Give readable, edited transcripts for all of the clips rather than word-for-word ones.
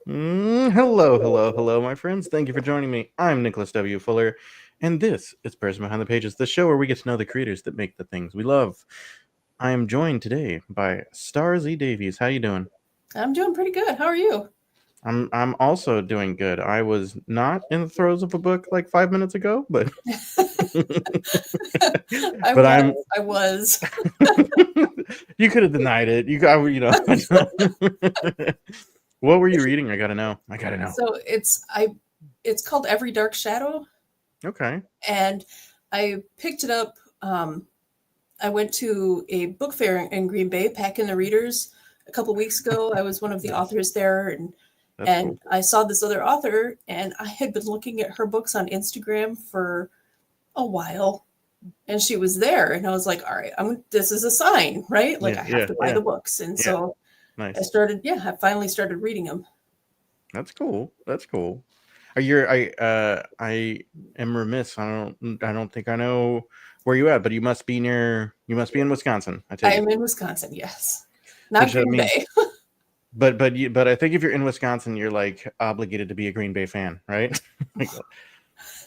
Hello, my friends. Thank you for joining me. I'm Nicholas W. Fuller, and this is Person Behind the Pages, the show where we get to know the creators that make the things we love. I am joined today by Starr Z Davies. How you doing? I'm doing pretty good. How are you? I'm also doing good. I was not in the throes of a book like 5 minutes ago, but I but was. I'm. I was. You could have denied it. What were you reading? I gotta know. I gotta know. So it's called Every Dark Shadow, Okay. and I picked it up. I went to a book fair in Green Bay, Packing the Readers, a couple weeks ago. I was one of the Nice. authors there, and That's cool. and I saw this other author, and I had been looking at her books on Instagram for a while, and she was there, and I was like, all right, this is a sign, right? Like Yeah, I have yeah, to buy yeah, the books, and yeah. so Nice. I finally started reading them. That's cool. That's cool. Are you? I am remiss. I don't think I know where you at, but you must be near. You must be in Wisconsin. I I take it. am in Wisconsin, yes. Not Which Green means, Bay. but I think if you're in Wisconsin, you're like obligated to be a Green Bay fan, right? Like,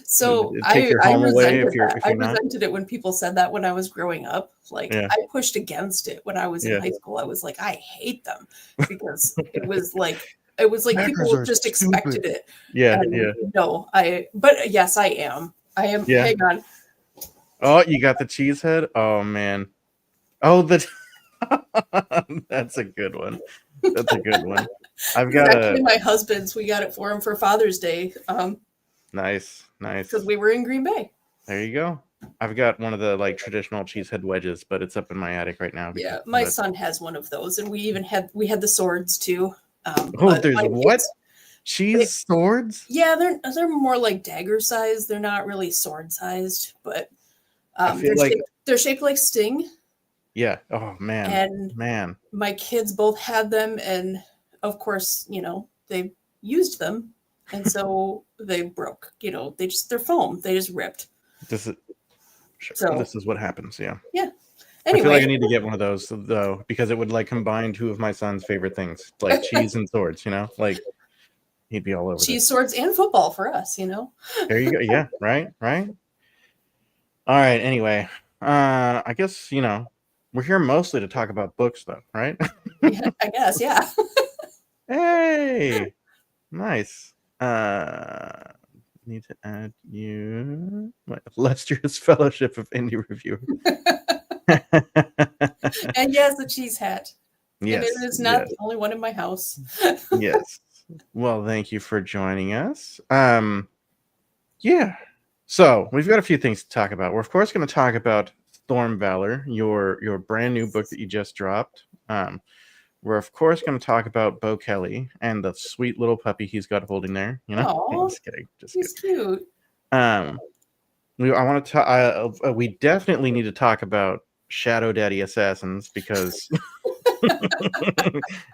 So take I your I home away resented that. if I you're not. resented it when people said that when I was growing up. Like Yeah, I pushed against it when I was in yeah. high school. I was like, I hate them because it was like Packers people are just stupid. expected it. Yeah, And yeah, no, but yes, I am. I am. yeah. Hang on. Oh, you got the cheese head. Oh man. Oh, the. That's a good one. That's a good one. I've This is got a actually my husband's. We got it for him for Father's Day. nice, Because nice. we were in Green Bay. There you go. I've got one of the like traditional cheesehead wedges, but it's up in my attic right now because Yeah, my son has one of those, and we had the swords too. oh, But there's my what? kids, Cheese swords? yeah, they're more like dagger sized. They're not really sword sized, but I they're feel like shaped like Sting. yeah. Oh man. And Man. my kids both had them, and of course, they used them, and so they broke. They're foam. They just ripped. This is sure. So This is what happens, yeah. yeah. I feel like Anyway, I need to get one of those though, because it would like combine two of my son's favorite things, like cheese and swords, Like he'd be all over cheese this. swords and football for us. There you go. Yeah, right, right. All right. Anyway, I guess we're here mostly to talk about books, though, right? Yeah, I guess. Yeah. Hey, nice. Uh, need to add you my illustrious fellowship of indie reviewers. And yes, the cheese hat. And it Yes, is not yes, the only one in my house. yes. Well, thank you for joining us. Yeah. So we've got a few things to talk about. We're of course going to talk about Storm Valor, your brand new book that you just dropped. We're of course going to talk about Bo Kelly and the sweet little puppy he's got holding there. Oh, Just kidding, just he's kidding. cute. Um, I want to talk. We definitely need to talk about Shadow Daddy Assassins because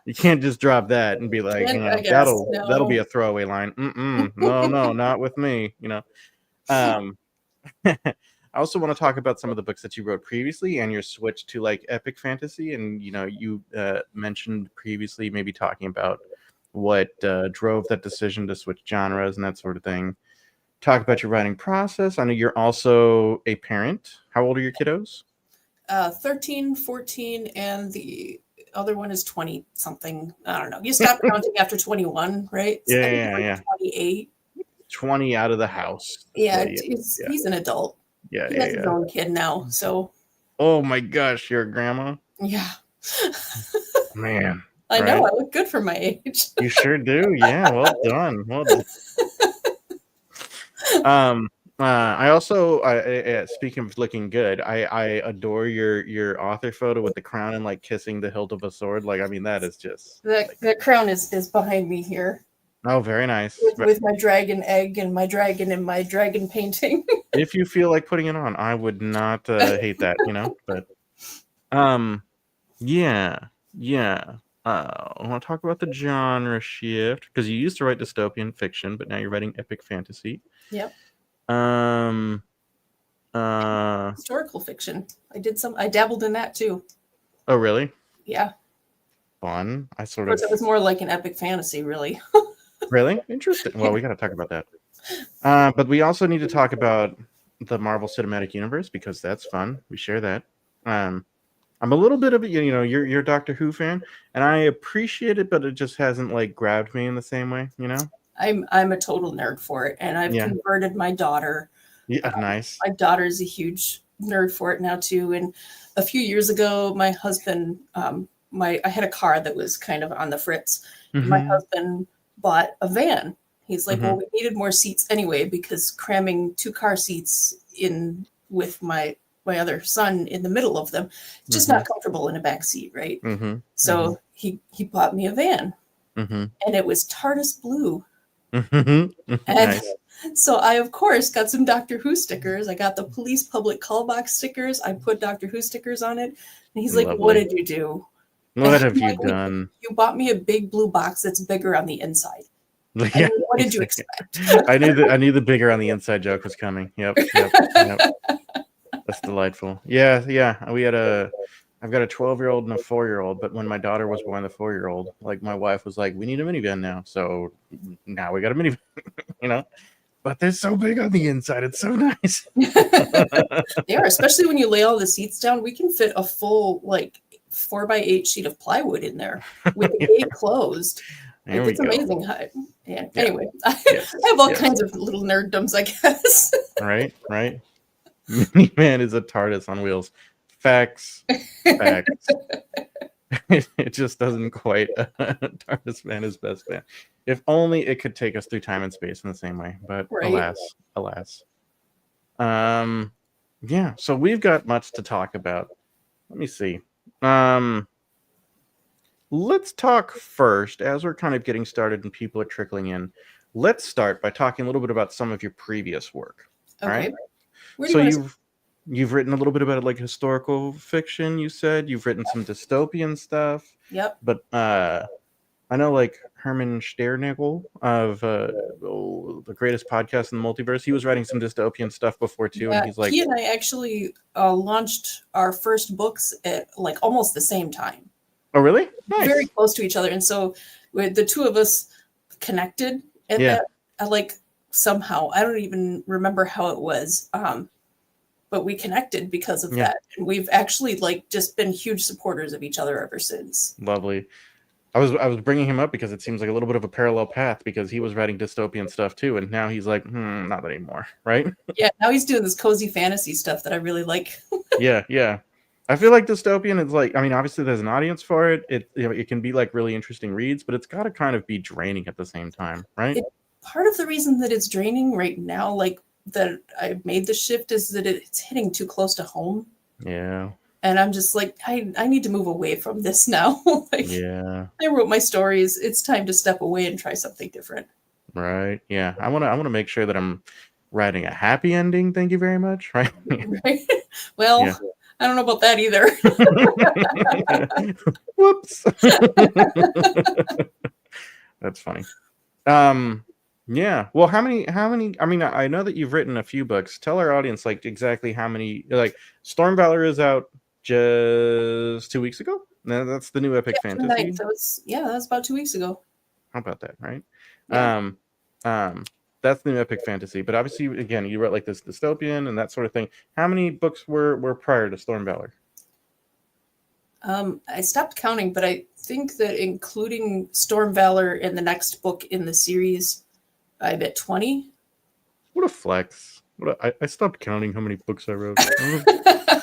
you can't just drop that and be like, And I guess that'll be no. a throwaway line. No, not with me. Um, I also want to talk about some of the books that you wrote previously and your switch to like epic fantasy. And you mentioned previously maybe talking about what drove that decision to switch genres and that sort of thing. Talk about your writing process. I know you're also a parent. How old are your kiddos? 13, 14, and the other one is 20 something. I don't know. You stop counting after 21, right? Yeah, I think yeah, it's like yeah. 28. 20 out of the house. So Yeah, yeah, yeah, he's an adult. yeah, He yeah, has his yeah. own kid now. So, Oh my gosh, you're a grandma? yeah. Man, I know. right? I look good for my age. You sure do. Yeah, well done. Well done. Um, I also, speaking of looking good, I adore your author photo with the crown and like kissing the hilt of a sword. Like, I mean, that is just like, The crown is behind me here oh, very nice. with my dragon egg and my dragon painting. If you feel like putting it on, I would not hate that, But um, yeah, yeah. I want to talk about the genre shift because you used to write dystopian fiction, but now you're writing epic fantasy. Yep. Um, Historical fiction. I dabbled in that too. oh, really? Yeah. fun. I sort Of course, of it was more like an epic fantasy, really. really interesting. Well, we got to talk about that. But we also need to talk about the Marvel Cinematic Universe because that's fun. We share that. Um, I'm a little bit of a, you're a Doctor Who fan, and I appreciate it, but it just hasn't like grabbed me in the same way, you know? I'm a total nerd for it, and I've Yeah. converted my daughter. Yeah, nice. My daughter's a huge nerd for it now too. And a few years ago, my husband, I had a car that was kind of on the fritz. And my Mm-hmm. husband bought a van. He's like, Mm-hmm. well, we needed more seats anyway because cramming 2 car seats in with my other son in the middle of them, just Mm-hmm. not comfortable in a back seat, right? Mm-hmm. So he bought me a van, Mm-hmm. and it was TARDIS blue. Mm-hmm. And Nice. so I, of course, got some Doctor Who stickers. I got the police public call box stickers. I put Doctor Who stickers on it. And he's like, what Lovely. did you do? What And have I'm you like, done? you bought me a big blue box that's bigger on the inside. I Yeah, mean, what did you exactly. expect? I knew the bigger on the inside joke was coming. Yep. That's delightful. Yeah. I've got a 12-year-old and a 4-year-old, but when my daughter was born, the 4-year-old, like my wife was like, we need a minivan now. So now we got a minivan, you know? But they're so big on the inside. It's so nice. They are, especially when you lay all the seats down. We can fit a full, like, 4x8 sheet of plywood in there with the gate closed. There Like, we it's go. amazing. And anyway, Yes. I have all Yes. kinds of little nerddoms, I guess. Right. Minivan is a TARDIS on wheels. Facts. It just doesn't quite TARDIS man is best man. If only it could take us through time and space in the same way, but Right. alas. Yeah, so we've got much to talk about. Let me see. Let's talk first as we're kind of getting started and people are trickling in. Let's start by talking a little bit about some of your previous work. All Okay. right. Where do So you want to you've written a little bit about like historical fiction, you said. You've written some dystopian stuff. Yep. But I know like Herman Sternagel of the greatest podcast in the multiverse. He was writing some dystopian stuff before too, Yeah, and he's like, he and I actually launched our first books at like almost the same time, "Oh, really? Nice. very close to each other, and so the two of us connected at Yeah. that. Like somehow, I don't even remember how it was, but we connected because of Yeah. that, and we've actually like just been huge supporters of each other ever since. Lovely." I was bringing him up because it seems like a little bit of a parallel path because he was writing dystopian stuff too, and now he's like, not anymore, right? Yeah, now he's doing this cozy fantasy stuff that I really like. Yeah. I feel like dystopian is like, I mean, obviously there's an audience for it. It can be like really interesting reads, but it's got to kind of be draining at the same time, right? Part of the reason that it's draining right now, like that I made the shift, is that it's hitting too close to home. Yeah. And I'm just like, I need to move away from this now. Like, Yeah. I wrote my stories. It's time to step away and try something different. Right. Yeah. I want to make sure that I'm writing a happy ending. Thank you very much. Right. Right? Well, Yeah. I don't know about that either. Whoops. That's funny. Yeah. Well, how many I mean, I know that you've written a few books. Tell our audience like exactly how many, like Storm Valor is out just 2 weeks ago. No, that's the new epic fantasy. That was about 2 weeks ago. How about that, right? Yeah. That's the new epic fantasy. But obviously, again, you wrote like this dystopian and that sort of thing. How many books were prior to Storm Valor? I stopped counting, but I think that including Storm Valor and the next book in the series, I bet 20. What a flex. I stopped counting how many books I wrote. I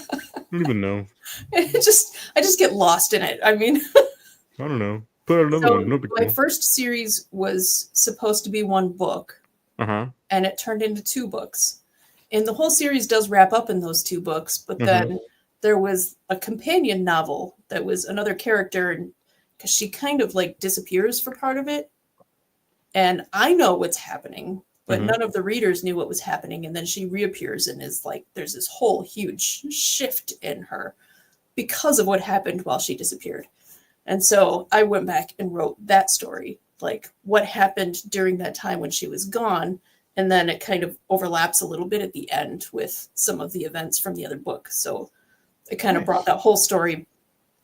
don't even know. I just get lost in it. I mean, I don't know. Put out another one. No big my deal. first series was supposed to be 1 book, Uh-huh. and it turned into 2 books. And the whole series does wrap up in those 2 books, but then there was a companion novel that was another character, and because she kind of like disappears for part of it. And I know what's happening, but none of the readers knew what was happening. And then she reappears and is like, there's this whole huge shift in her because of what happened while she disappeared. And so I went back and wrote that story, like what happened during that time when she was gone. And then it kind of overlaps a little bit at the end with some of the events from the other book. So it kind of brought that whole story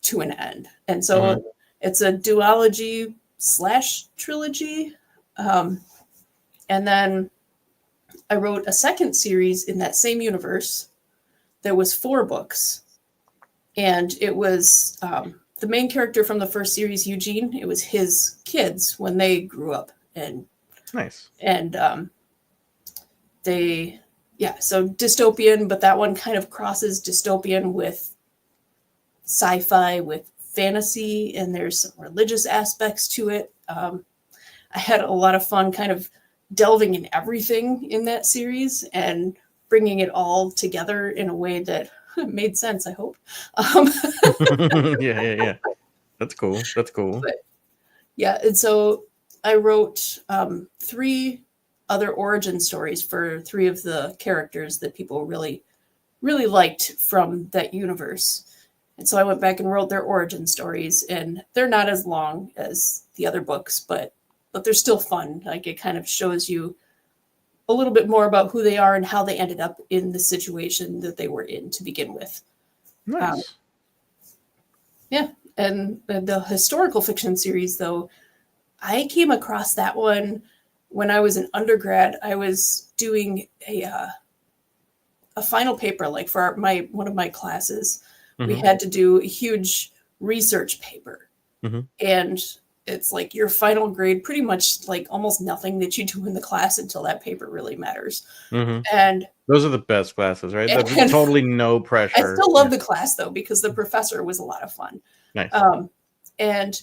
to an end. And so It's a duology / trilogy. And then I wrote a second series in that same universe. There was 4 books. And it was the main character from the first series, Eugene. It was his kids when they grew up. And nice. And so dystopian, but that one kind of crosses dystopian with sci-fi, with fantasy, and there's some religious aspects to it. I had a lot of fun kind of delving in everything in that series and bringing it all together in a way that made sense, I hope. Yeah. That's cool. But, yeah, and so I wrote 3 other origin stories for 3 of the characters that people really, really liked from that universe. And so I went back and wrote their origin stories, and they're not as long as the other books, but they're still fun. Like, it kind of shows you a little bit more about who they are and how they ended up in the situation that they were in to begin with. Nice. Yeah. And the historical fiction series, though, I came across that one when I was an undergrad. I was doing a final paper, like for one of my classes. We had to do a huge research paper. And it's like your final grade, pretty much like almost nothing that you do in the class until that paper really matters. And those are the best classes, right? That's totally no pressure. I still love the class, though, because the professor was a lot of fun. Nice. And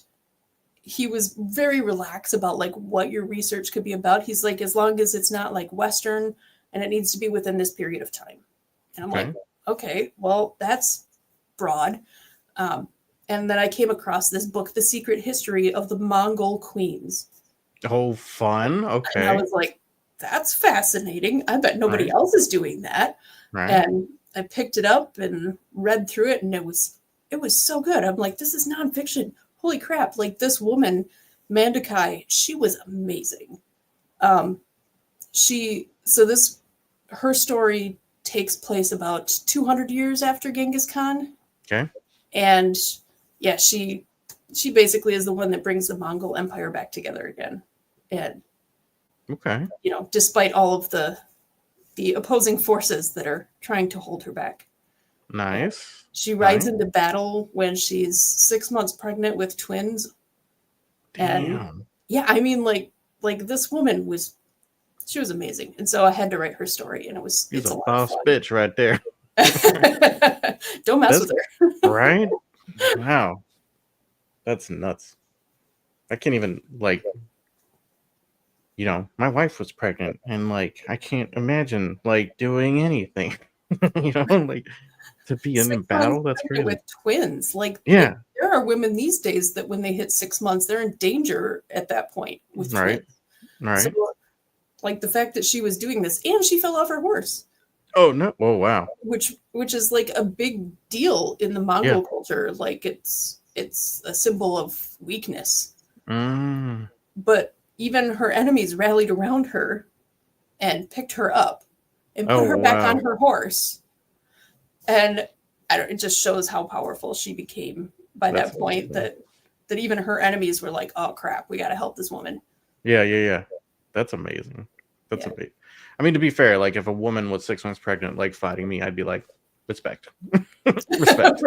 he was very relaxed about like what your research could be about. He's like, as long as it's not like Western and it needs to be within this period of time. And I'm like, okay, well, that's broad. And then I came across this book, The Secret History of the Mongol Queens. Oh, fun. Okay. And I was like, that's fascinating. I bet nobody else is doing that. Right. And I picked it up and read through it, and it was so good. I'm like, this is nonfiction. Holy crap. Like, this woman, Mandakai, she was amazing. Her story takes place about 200 years after Genghis Khan. Okay. And yeah, she basically is the one that brings the Mongol Empire back together again. And okay, despite all of the opposing forces that are trying to hold her back. Nice. She rides into battle when she's 6 months pregnant with twins. Damn. And yeah, I mean, like this woman she was amazing. And so I had to write her story, and it's a boss bitch right there. Don't mess with her. Right? Wow. That's nuts. I can't even, like, my wife was pregnant, and like I can't imagine like doing anything. Like to be in battle. That's crazy. With twins. Like, yeah. There are women these days that when they hit 6 months, they're in danger at that point with twins. Right. So, like, the fact that she was doing this, and she fell off her horse. Oh no! Oh wow! Which is like a big deal in the Mongol culture. Like, it's a symbol of weakness. But even her enemies rallied around her and picked her up and put her back on her horse. And it just shows how powerful she became by that point. That even her enemies were like, "Oh crap, we got to help this woman." Yeah. That's amazing. That's amazing. I mean, to be fair, like if a woman was 6 months pregnant, like fighting me, I'd be like, respect. Respect.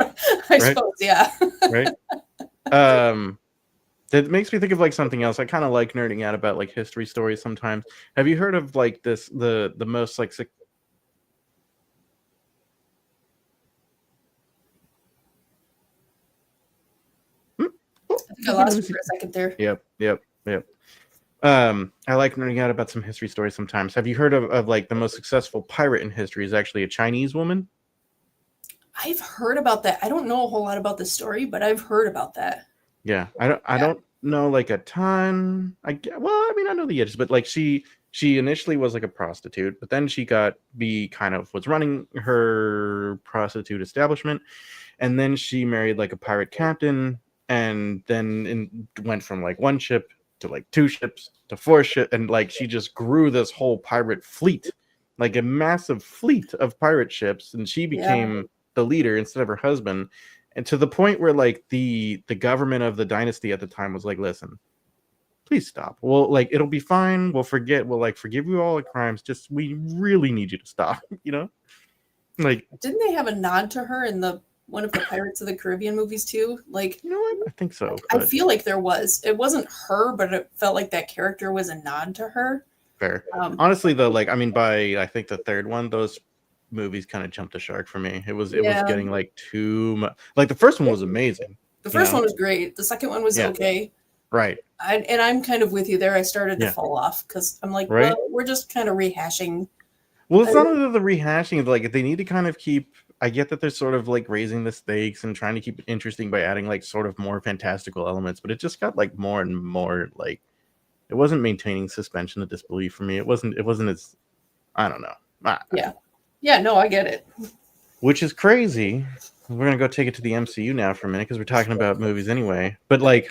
I suppose, yeah. Right. That makes me think of like something else. I kind of like nerding out about like history stories sometimes. Have you heard of like the most like I think I lost you for a second there. Yep. I like nerding out about some history stories sometimes. Have you heard of like the most successful pirate in history is actually a Chinese woman? I've heard about that. I don't know a whole lot about the story, but I've heard about that. Yeah, I don't know like a ton. I know the edges, but like she initially was like a prostitute, but then she was running her prostitute establishment, and then she married like a pirate captain, and then went from like one ship to like 2 ships to 4 ships, and like she just grew this whole pirate fleet, like a massive fleet of pirate ships, and she became the leader instead of her husband. and to the point where like the government of the dynasty at the time was like, listen, please stop. Well, like it'll be fine. We'll forgive you all the crimes. Just we really need you to stop. Like, didn't they have a nod to her in the one of the Pirates of the Caribbean movies too? Like, you know what? I think so. I feel like there was. It wasn't her, but it felt like that character was a nod to her. Fair. Honestly, though, like I mean, by I think the third one, those movies kind of jumped the shark for me. It was getting like too much. Like the first one was amazing. The first one was great. The second one was okay. Right. And I'm kind of with you there. I started to fall off because I'm like, well, we're just kind of rehashing. Well, it's not only the rehashing. Like they need to kind of keep. I get that they're sort of like raising the stakes and trying to keep it interesting by adding like sort of more fantastical elements, but it just got like more and more like it wasn't maintaining suspension of disbelief for me. It wasn't as I don't know. Yeah, no, I get it. Which is crazy. We're gonna go take it to the MCU now for a minute because we're talking about movies anyway. But like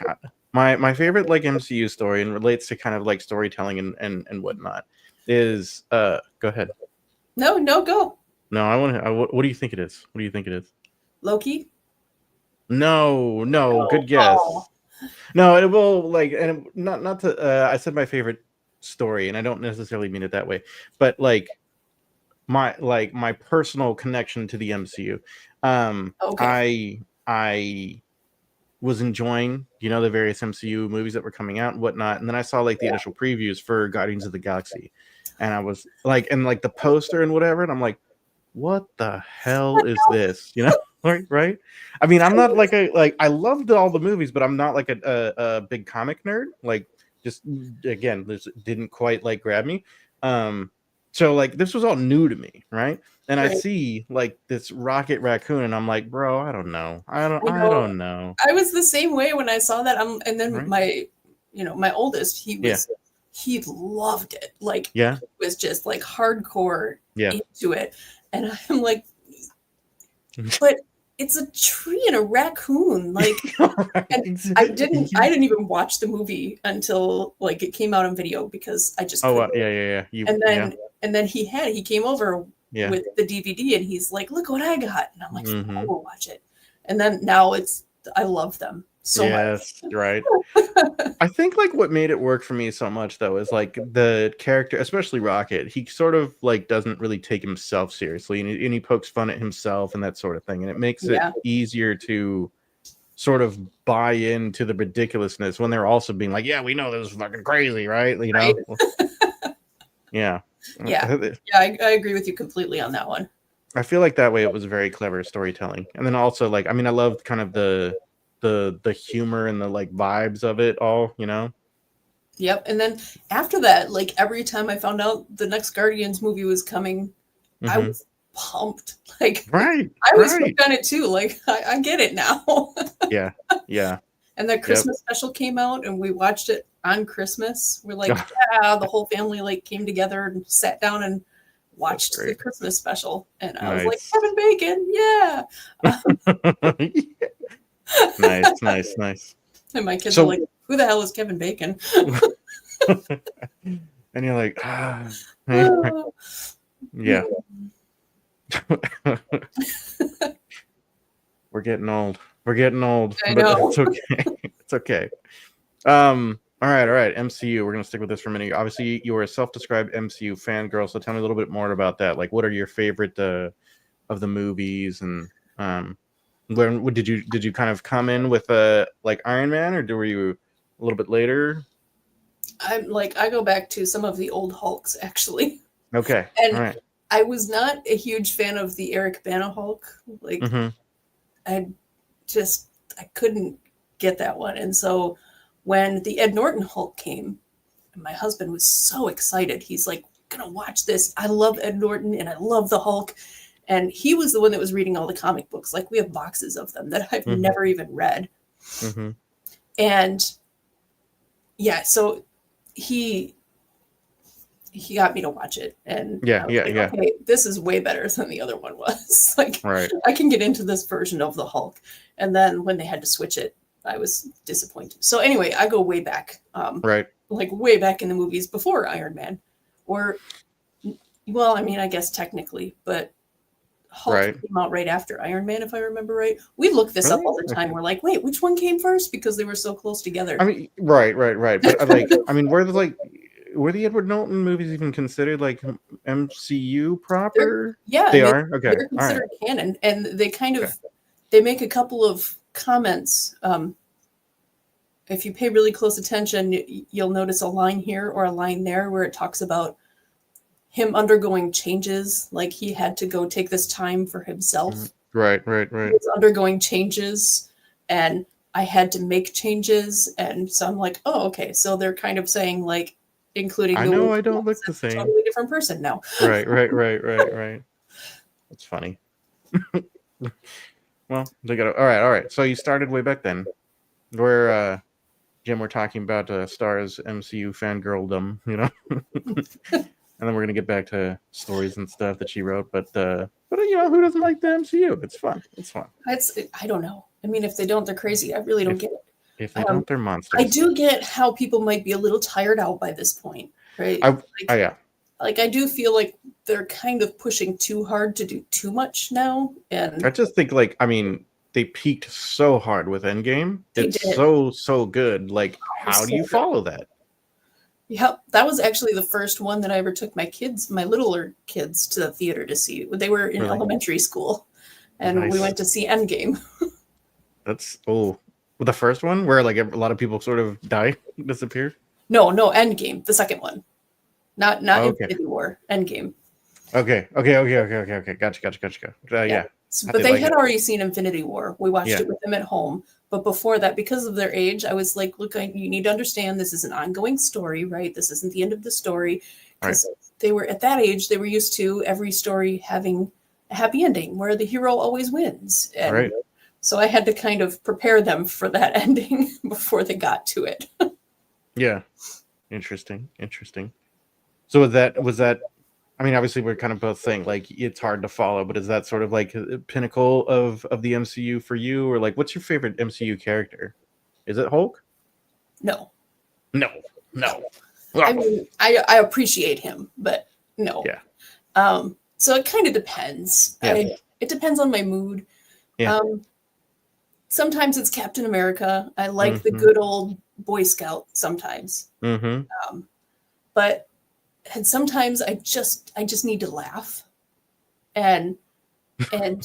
my favorite like MCU story and relates to kind of like storytelling and whatnot is go ahead. No, go. No, I want to. What do you think it is? What do you think it is? Loki? No, good guess. No, it will like, and not to. I said my favorite story, and I don't necessarily mean it that way, but like my personal connection to the MCU. I was enjoying the various MCU movies that were coming out and whatnot, and then I saw like the initial previews for Guardians of the Galaxy, and I was like, and like the poster and whatever, and I'm like, what the hell is this? Right? I mean, I'm not like I loved all the movies, but I'm not like a big comic nerd. Like, just again, this didn't quite like grab me. So like this was all new to me, right? And I see like this Rocket Raccoon, and I'm like, bro, I don't know. I don't know. I was the same way when I saw that. And then my oldest, he loved it. Like, it was just like hardcore into it. And I'm like, but it's a tree and a raccoon. Like, and I didn't even watch the movie until like it came out on video because I just yeah. And then he came over with the DVD and he's like, look what I got. And I'm like, I will watch it. And then now I love them so much. Right. I think like what made it work for me so much though is like the character, especially Rocket, he sort of like doesn't really take himself seriously, and he pokes fun at himself and that sort of thing, and it makes it easier to sort of buy into the ridiculousness when they're also being like, yeah, we know this is fucking crazy, right? Right? Yeah, I agree with you completely on that one. I feel like that way it was very clever storytelling, and then also like I mean I loved kind of the humor and the like vibes of it all, Yep. And then after that, like every time I found out the next Guardians movie was coming, I was pumped. Like, I was hooked on it too. Like, I get it now. Yeah. And the Christmas special came out, and we watched it on Christmas. We're like, the whole family like came together and sat down and watched the Christmas special. And I was like, Kevin Bacon, Nice. And my kids are like, who the hell is Kevin Bacon? And you're like, yeah. We're getting old. I know. It's okay. It's okay. All right. MCU. We're gonna stick with this for a minute. Obviously, you are a self-described MCU fangirl, so tell me a little bit more about that. Like, what are your favorite of the movies, and when did you kind of come in with like Iron Man, or were you a little bit later? I go back to some of the old Hulks actually. Okay. And all right. I was not a huge fan of the Eric Bana Hulk. Like I couldn't get that one. And so when the Ed Norton Hulk came, my husband was so excited. He's like, gonna watch this. I love Ed Norton and I love the Hulk. And he was the one that was reading all the comic books. Like, we have boxes of them that I've never even read. And so he got me to watch it. And okay, this is way better than the other one was. Like, I can get into this version of the Hulk. And then when they had to switch it, I was disappointed. So anyway, I go way back. Like way back in the movies before Iron Man. Or, well, I mean, I guess technically, but Hulk Right. came out right after Iron Man, if I remember right. We look this up Really? all the time. Okay. We're like, wait, which one came first? Because they were so close together. I mean, right. But I mean, were the Edward Norton movies even considered like MCU They're, proper? yeah, I They mean, are. Okay. they're All right. considered canon, and they kind Okay. of they make a couple of comments. If you pay really close attention, you'll notice a line here or a line there where it talks about him undergoing changes, like he had to go take this time for himself. Right. He was undergoing changes, and I had to make changes, and so I'm like, oh, okay. So they're kind of saying like, including I the know way I he don't look looks, the it's a same. totally different person now. Right. That's funny. Well, they got all right. So you started way back then. Where Jim, we're talking about Starr's MCU fangirldom, you know, and then we're gonna get back to stories and stuff that she wrote. But you know, who doesn't like the MCU? It's fun. It's fun. I don't know. I mean, if they don't, they're crazy. I really don't If get it. if they don't, they're I monsters. do get how people might be a little tired out by this point, right? Yeah. Like I do feel like they're kind of pushing too hard to do too much now, and I just think I mean, they peaked so hard with Endgame. they It's did. so good. Like, It how was do so you good. follow that? Yep, that was actually the first one that I ever took my littler kids to the theater to see. They were in Really? elementary school, and we Nice. went to see Endgame. That's the first one where like a lot of people sort of die, disappear. No, Endgame, the second one, not Okay. Infinity War, Endgame. Okay. Gotcha. Yeah. So, but they had already seen Infinity War. We watched it with them at home. But before that, because of their age, I was like, look, you need to understand this is an ongoing story, right? This isn't the end of the story. Because they were at that age, they were used to every story having a happy ending where the hero always wins. And so I had to kind of prepare them for that ending before they got to it. Yeah. Interesting. So was that I mean, obviously we're kind of both saying like it's hard to follow, but is that sort of like a pinnacle of the MCU for you? Or like what's your favorite MCU character? Is it Hulk? No. Well, I mean, I appreciate him, but no. Yeah. So it kind of depends. Yeah. It depends on my mood. Yeah. Sometimes it's Captain America. I like the good old Boy Scout sometimes. But and sometimes I just need to laugh. And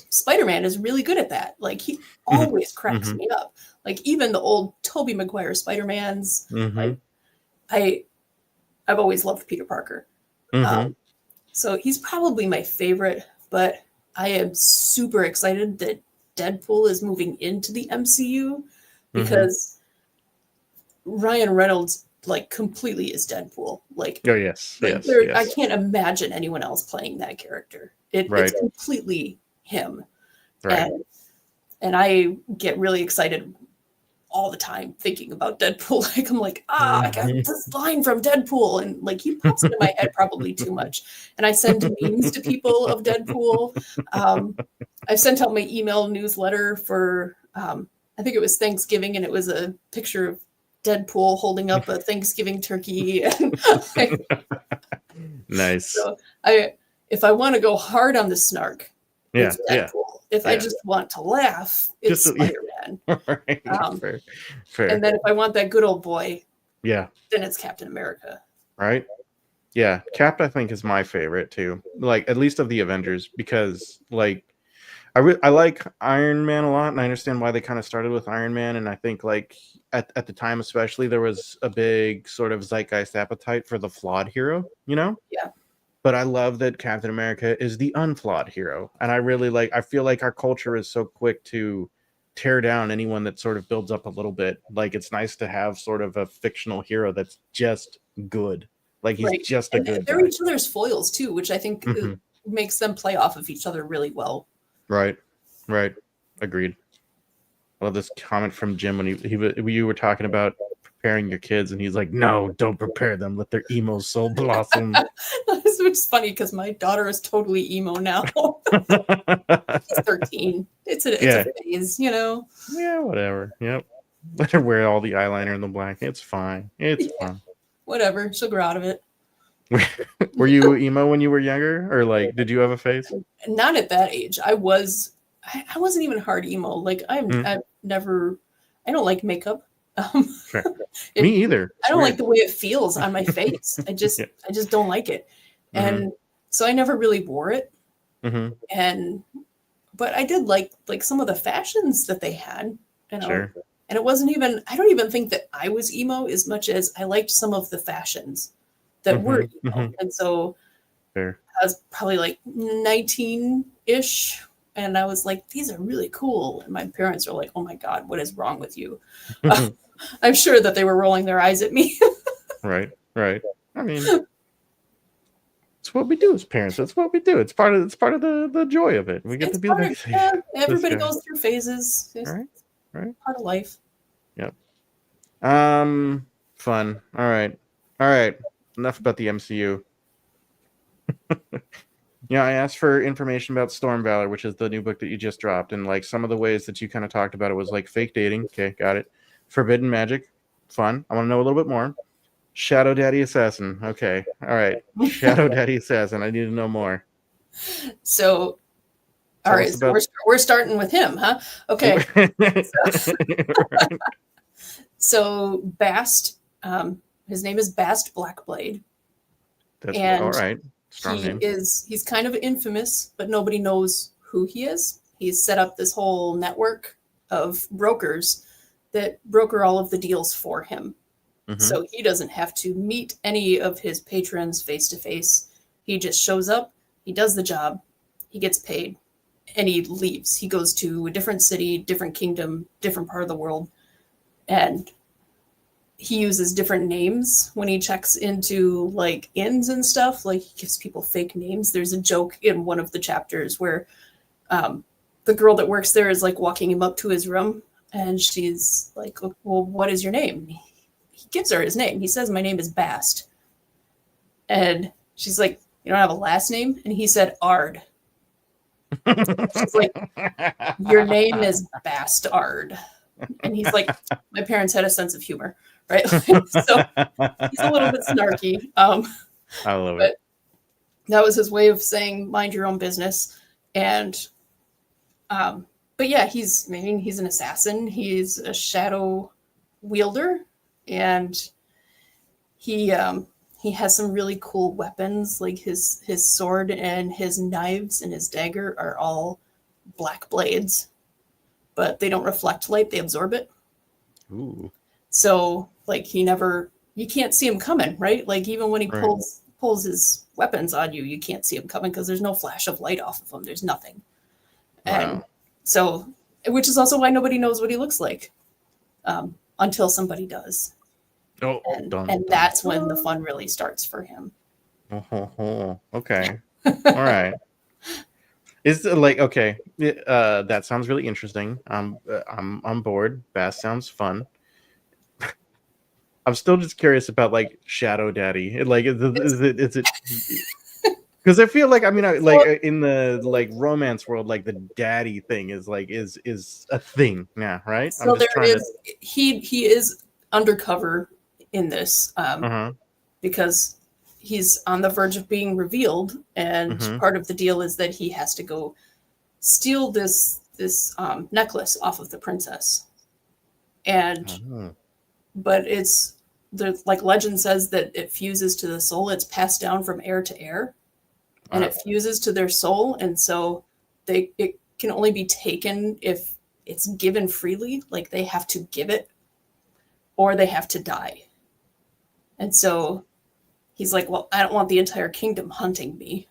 Spider-Man is really good at that. Like he always cracks me up. Like even the old Tobey Maguire Spider-Mans. Like, I've always loved Peter Parker. So he's probably my favorite, but I am super excited that Deadpool is moving into the MCU because Ryan Reynolds like completely is Deadpool. Like, yes. I can't imagine anyone else playing that character. It's completely him. Right. And I get really excited all the time thinking about Deadpool. Like I'm like, I got this line from Deadpool, and like he pops into my head probably too much. And I send memes to people of Deadpool. I've sent out my email newsletter for I think it was Thanksgiving, and it was a picture of Deadpool holding up a Thanksgiving turkey. Nice. So if I want to go hard on the snark, it's Deadpool. If I just want to laugh, it's Spider-Man. Fair. And then if I want that good old boy, then it's Captain America. Right? Yeah, Cap I think is my favorite too. Like at least of the Avengers, because like I like Iron Man a lot, and I understand why they kind of started with Iron Man. And I think like at the time especially there was a big sort of zeitgeist appetite for the flawed hero, you know? Yeah. But I love that Captain America is the unflawed hero. And I feel like our culture is so quick to tear down anyone that sort of builds up a little bit. Like it's nice to have sort of a fictional hero that's just good. Like he's just a good guy. They're each other's foils too, which I think makes them play off of each other really well. Right. Agreed. I love this comment from Jim when you were talking about preparing your kids, and he's like, "No, don't prepare them. Let their emo soul blossom." Which is funny because my daughter is totally emo now. She's 13. It's a phase, you know. Yeah, whatever. Yep. Let her wear all the eyeliner and the black. It's fine. It's fun. Whatever. She'll grow out of it. Were you emo when you were younger, or like did you have a phase? Not at that age. I wasn't even hard emo. Like Mm, I've never. I don't like makeup. Um, sure. Me it either. I It's don't like weird. the way it feels on my face. Yeah. I just don't like it. Mm-hmm. And so I never really wore it. Mm-hmm. And but I did like some of the fashions that they had, you know. Sure. And it wasn't even I don't even think that I was emo as much as I liked some of the fashions that were Mm-hmm. emo. Mm-hmm. And so Fair. I was probably like 19-ish and I was like, these are really cool. And my parents are like, oh my God, what is wrong with you? I'm sure that they were rolling their eyes at me. Right. Right. I mean, it's what we do as parents. That's what we do. It's part of the joy of it. We get to It's be part like, of hey, yeah, this everybody guy. goes through phases. All It's right. Right. part of life. Yep. Um. Fun. All right. All right. Enough about the MCU. Yeah, I asked for information about Storm Valor, which is the new book that you just dropped, and like some of the ways that you kind of talked about it was like fake dating. Okay, got it. Forbidden magic, fun. I want to know a little bit more. Shadow Daddy Assassin. Okay, all right. Shadow Daddy Assassin. I need to know more. So, all Tell right, us so about. we're starting with him, huh? Okay. So, Right. so Bast, his name is Bast Blackblade, That's all and right. Strong name. he's kind of infamous, but nobody knows who he is. He's set up this whole network of brokers that broker all of the deals for him. Mm-hmm. So he doesn't have to meet any of his patrons face to face. He just shows up, he does the job, he gets paid, and he leaves. He goes to a different city, different kingdom, different part of the world, and he uses different names when he checks into like inns and stuff. Like he gives people fake names. There's a joke in one of the chapters where um, the girl that works there is like walking him up to his room, and she's like, "Well, what is your name?" He gives her his name. He says, "My name is Bast," and she's like, "You don't have a last name?" And he said, "Ard." She's like, "Your name is Bastard," and he's like, "My parents had a sense of humor." Right, so he's a little bit snarky, I love it. but that was his way of saying mind your own business. And but yeah, he's an assassin, he's a shadow wielder, and he has some really cool weapons. Like his sword and his knives and his dagger are all black blades, but they don't reflect light, they absorb it. Ooh. So like you can't see him coming, right? Like even when he Right. pulls his weapons on you, you can't see him coming because there's no flash of light off of him. There's nothing. And Wow. so, which is also why nobody knows what he looks like until somebody does, Oh, and dun, and dun, that's when the dun. fun really starts for him. Okay. All right. Is it like okay? That sounds really interesting. I'm on board. Bass sounds fun. I'm still just curious about like Shadow Daddy. Like, It's, is it? Because I feel like I mean, like well, in the like romance world, like the daddy thing is like is a thing now, right? I'm so just there trying to. is he is undercover in this Uh-huh. because he's on the verge of being revealed, and Mm-hmm. part of the deal is that he has to go steal this necklace off of the princess. And Oh. but it's the like legend says that it fuses to the soul. It's passed down from heir to heir, and it Wow. fuses to their soul, and so it can only be taken if it's given freely. Like they have to give it, or they have to die. And so he's like, well, I don't want the entire kingdom hunting me.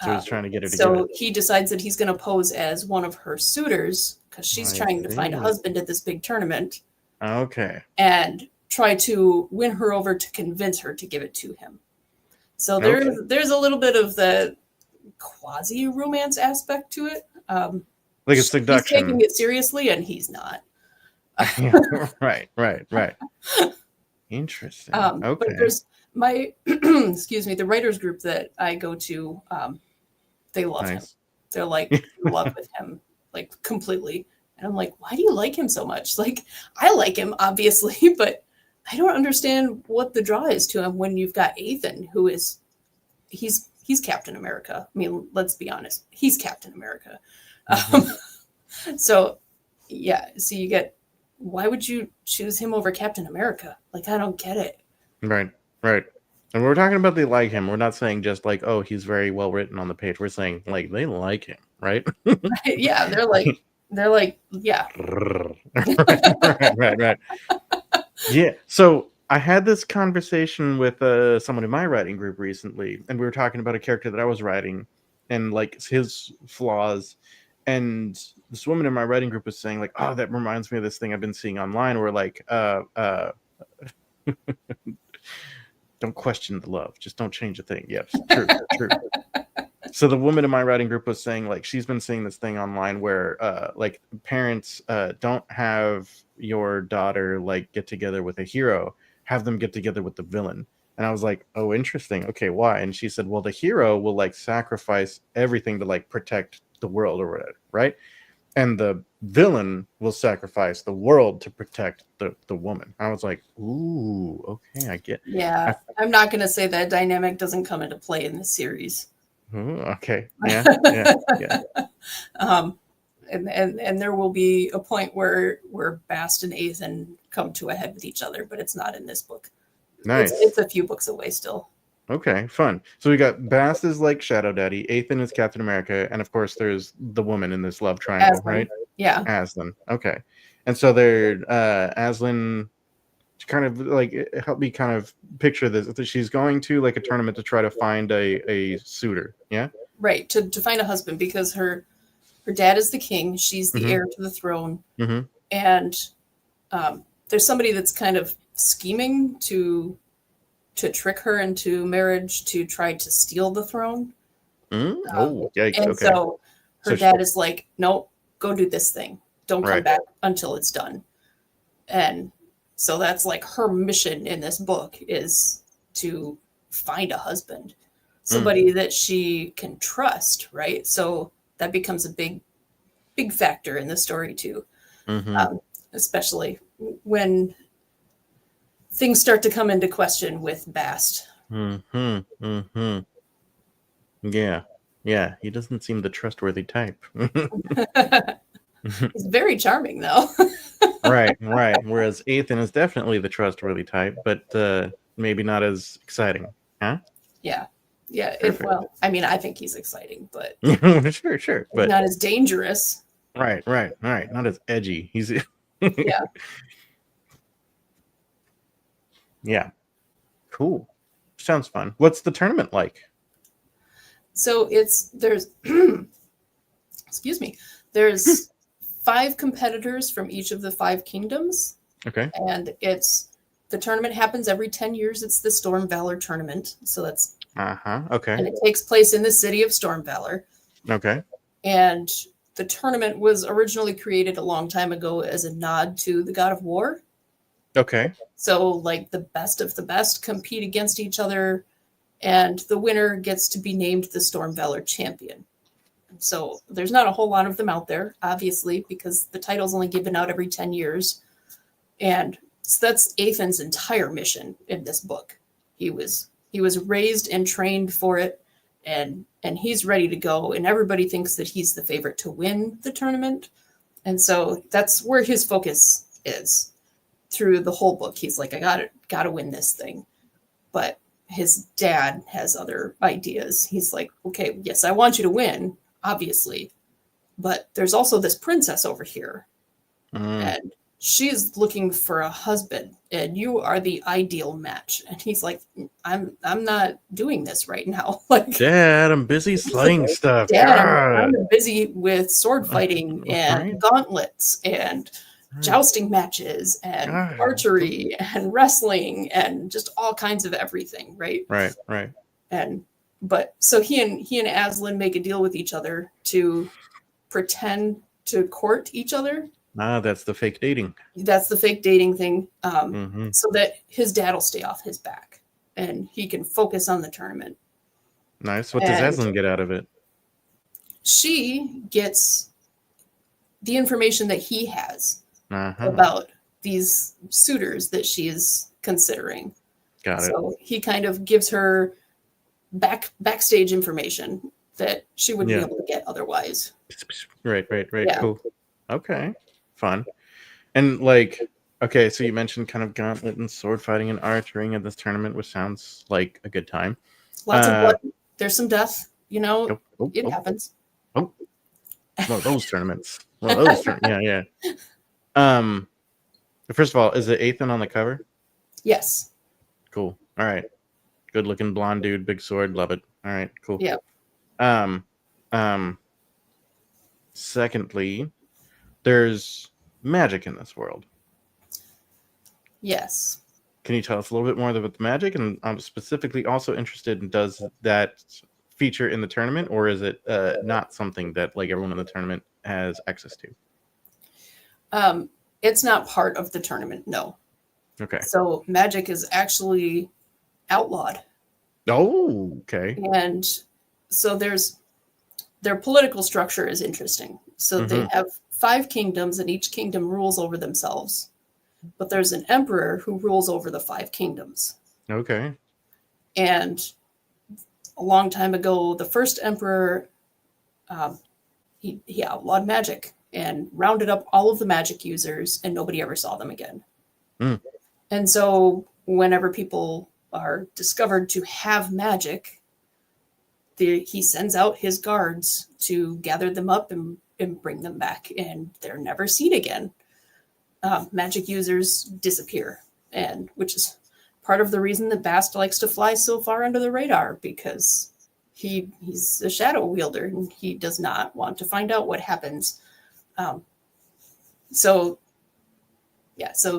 So he's trying to get her to give So it. he decides that he's going to pose as one of her suitors because she's I trying to find a see. husband at this big tournament Okay. and try to win her over to convince her to give it to him. So Okay. there's a little bit of the quasi romance aspect to it. Like a He's taking seduction. it seriously, and he's not. Right. Right. Right. Interesting. But Okay. there's my excuse me, the writers group that I go to. They love him. Nice. They're like in love with him, like completely. And I'm like, why do you like him so much? Like, I like him, obviously, but I don't understand what the draw is to him when you've got Ethan, who is he's Captain America. I mean, let's be honest, he's Captain America. So yeah, so you get, why would you choose him over Captain America? Like, I don't get it. Right, right. And we're talking about they like him. We're not saying just like, oh, he's very well written on the page. We're saying like they like him, right? Yeah, they're like, yeah. right. Yeah. So I had this conversation with someone in my writing group recently, and we were talking about a character that I was writing and like his flaws. And this woman in my writing group was saying like, oh, that reminds me of this thing I've been seeing online where like don't question the love, just don't change a thing. Yes, true. So the woman in my writing group was saying like she's been seeing this thing online where like parents don't have your daughter like get together with a hero, have them get together with the villain. And I was like, oh, interesting. Okay, why? And she said, well, the hero will like sacrifice everything to like protect the world or whatever, right? And the villain will sacrifice the world to protect the woman. I was like, ooh, okay, I get. Yeah, I'm not going to say that dynamic doesn't come into play in this series. Ooh, okay, yeah. And there will be a point where Bast and Ethan come to a head with each other, but it's not in this book. Nice. It's a few books away still. Okay, fun. So we got Bast is like Shadow Daddy, Ethan is Captain America, and of course there's the woman in this love triangle, Aslan. right? Yeah. Aslan. Okay. And so they're Aslan kind of like help me kind of picture this. She's going to like a tournament to try to find a suitor, yeah? Right, to find a husband because her dad is the king, she's the heir to the throne, and there's somebody that's kind of scheming to trick her into marriage to try to steal the throne. Oh, yikes. And okay. so her dad is like, nope, go do this thing. Don't come back until it's done. And so that's like her mission in this book is to find a husband, somebody that she can trust, right? So that becomes a big factor in the story too, especially when things start to come into question with Bast. Yeah, he doesn't seem the trustworthy type. He's very charming, though. Right. Whereas Ethan is definitely the trustworthy type, but maybe not as exciting, huh? Yeah. Well, I mean, I think he's exciting, but sure, but not as dangerous. Right. Not as edgy. He's yeah. Yeah. Cool. Sounds fun. What's the tournament like? So there's excuse me. There's 5 competitors from each of the 5 kingdoms. Okay. And the tournament happens every 10 years. It's the Storm Valor tournament. So that's okay. And it takes place in the city of Storm Valor. Okay. And the tournament was originally created a long time ago as a nod to the god of war. Okay. So like the best of the best compete against each other, and the winner gets to be named the Storm Valor champion. So there's not a whole lot of them out there, obviously, because the title's only given out every 10 years. And so that's Ethan's entire mission in this book. He was raised and trained for it, and he's ready to go, and everybody thinks that he's the favorite to win the tournament. And so that's where his focus is through the whole book. He's like, I gotta win this thing. But his dad has other ideas. He's like, okay, yes, I want you to win, obviously, but there's also this princess over here, and she's looking for a husband, and you are the ideal match. And he's like, I'm not doing this right now. Like, Dad, I'm busy slaying stuff. Dad, I'm busy with sword fighting and gauntlets and jousting matches and archery and wrestling and just all kinds of everything, right? Right. But so he and Aslan make a deal with each other to pretend to court each other. That's the fake dating. That's the fake dating thing. So that his dad will stay off his back and he can focus on the tournament. Nice. What does Aslan get out of it? She gets the information that he has about these suitors that she's considering. Got it. So he kind of gives her backstage information that she wouldn't be able to get otherwise. Right. Yeah. Cool. Okay. Fun. And like, okay, so you mentioned kind of gauntlet and sword fighting and archery at this tournament, which sounds like a good time. Lots of blood. There's some death. You know, it happens. Oh, one of those tournaments. Yeah. First of all, is it Ethan on the cover? Yes. Cool. All right. Good looking blonde dude, big sword, love it. All right, cool. Yeah. Secondly, there's magic in this world. Yes. Can you tell us a little bit more about the magic? And I'm specifically also interested in, does that feature in the tournament, or is it not something that like everyone in the tournament has access to? It's not part of the tournament, no. Okay. So magic is actually outlawed. Oh, okay. And so their political structure is interesting. So they have 5 kingdoms, and each kingdom rules over themselves. But there's an emperor who rules over the 5 kingdoms. Okay. And a long time ago, the first emperor, he outlawed magic and rounded up all of the magic users, and nobody ever saw them again. And so whenever people are discovered to have magic, he sends out his guards to gather them up and bring them back, and they're never seen again. Magic users disappear, and which is part of the reason that Bast likes to fly so far under the radar, because he's a shadow wielder and he does not want to find out what happens. So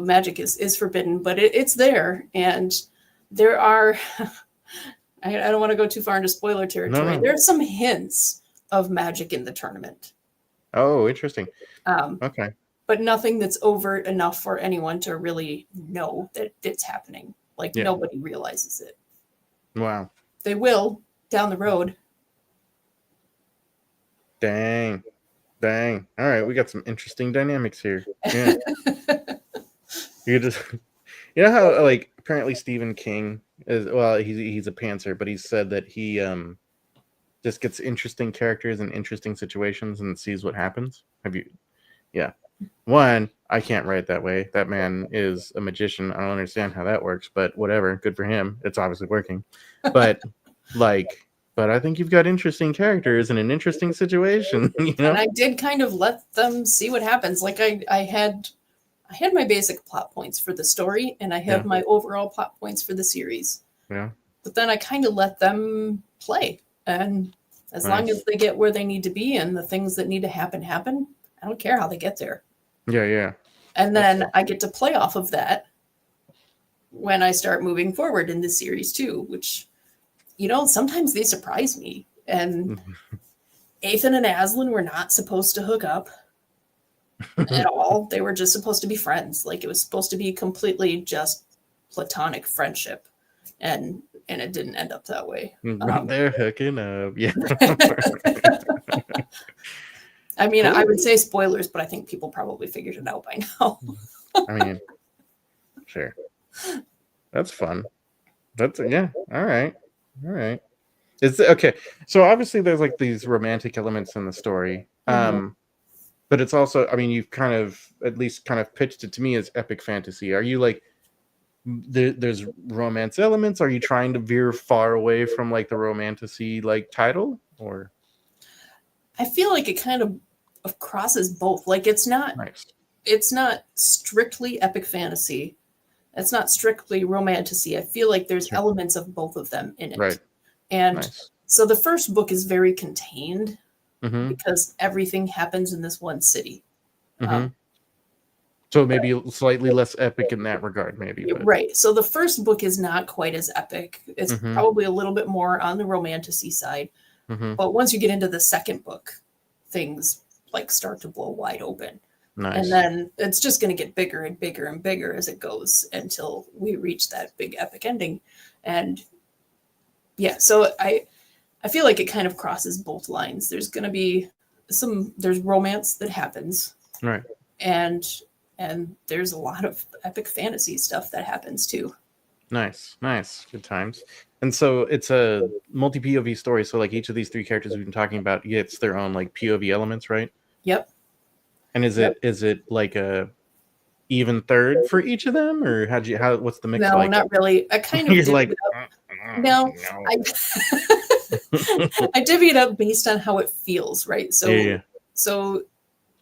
magic is forbidden, but it's there, and there are I don't want to go too far into spoiler territory. No. There's some hints of magic in the tournament. Oh, interesting. Okay. But nothing that's overt enough for anyone to really know that it's happening. Like, nobody realizes it. Wow. They will down the road. Dang. All right, we got some interesting dynamics here. Yeah. You know how like apparently Stephen King is, well, he's a pantser, but he said that he just gets interesting characters in interesting situations and sees what happens. Have you? Yeah. One, I can't write that way. That man is a magician. I don't understand how that works, but whatever. Good for him. It's obviously working. But but I think you've got interesting characters in an interesting situation. You know? And I did kind of let them see what happens. Like I had my basic plot points for the story, and I had my overall plot points for the series. Yeah. But then I kind of let them play. And as long as they get where they need to be and the things that need to happen, I don't care how they get there. Yeah. And then I get to play off of that when I start moving forward in the series too, which, sometimes they surprise me. And Ethan and Aslan were not supposed to hook up at all. They were just supposed to be friends. Like, it was supposed to be completely just platonic friendship. And it didn't end up that way. They're hooking up. Yeah. I mean, cool. I would say spoilers, but I think people probably figured it out by now. I mean, sure. That's fun. All right. It's okay. So obviously there's like these romantic elements in the story. But it's also, I mean, you've kind of at least kind of pitched it to me as epic fantasy. Are you like, there's romance elements? Are you trying to veer far away from like the romantasy like title, or? I feel like it kind of crosses both. Like, it's not strictly epic fantasy. It's not strictly romantasy. I feel like there's elements of both of them in it. Right. And so the first book is very contained because everything happens in this one city. So maybe slightly less epic in that regard, maybe. But. Right. So the first book is not quite as epic. It's probably a little bit more on the romantasy side. But once you get into the second book, things like start to blow wide open. Nice. And then it's just going to get bigger and bigger and bigger as it goes until we reach that big epic ending. And so I feel like it kind of crosses both lines. There's going to be there's romance that happens. Right. And And there's a lot of epic fantasy stuff that happens too. Nice. Good times. And so it's a multi POV story. So like each of these three characters we've been talking about gets their own like POV elements, right? Yep. And is it like a even third for each of them, or what's the mix No, like? not really. I kind of You're divvied like, it up. No, I I divvy it up based on how it feels, right? So so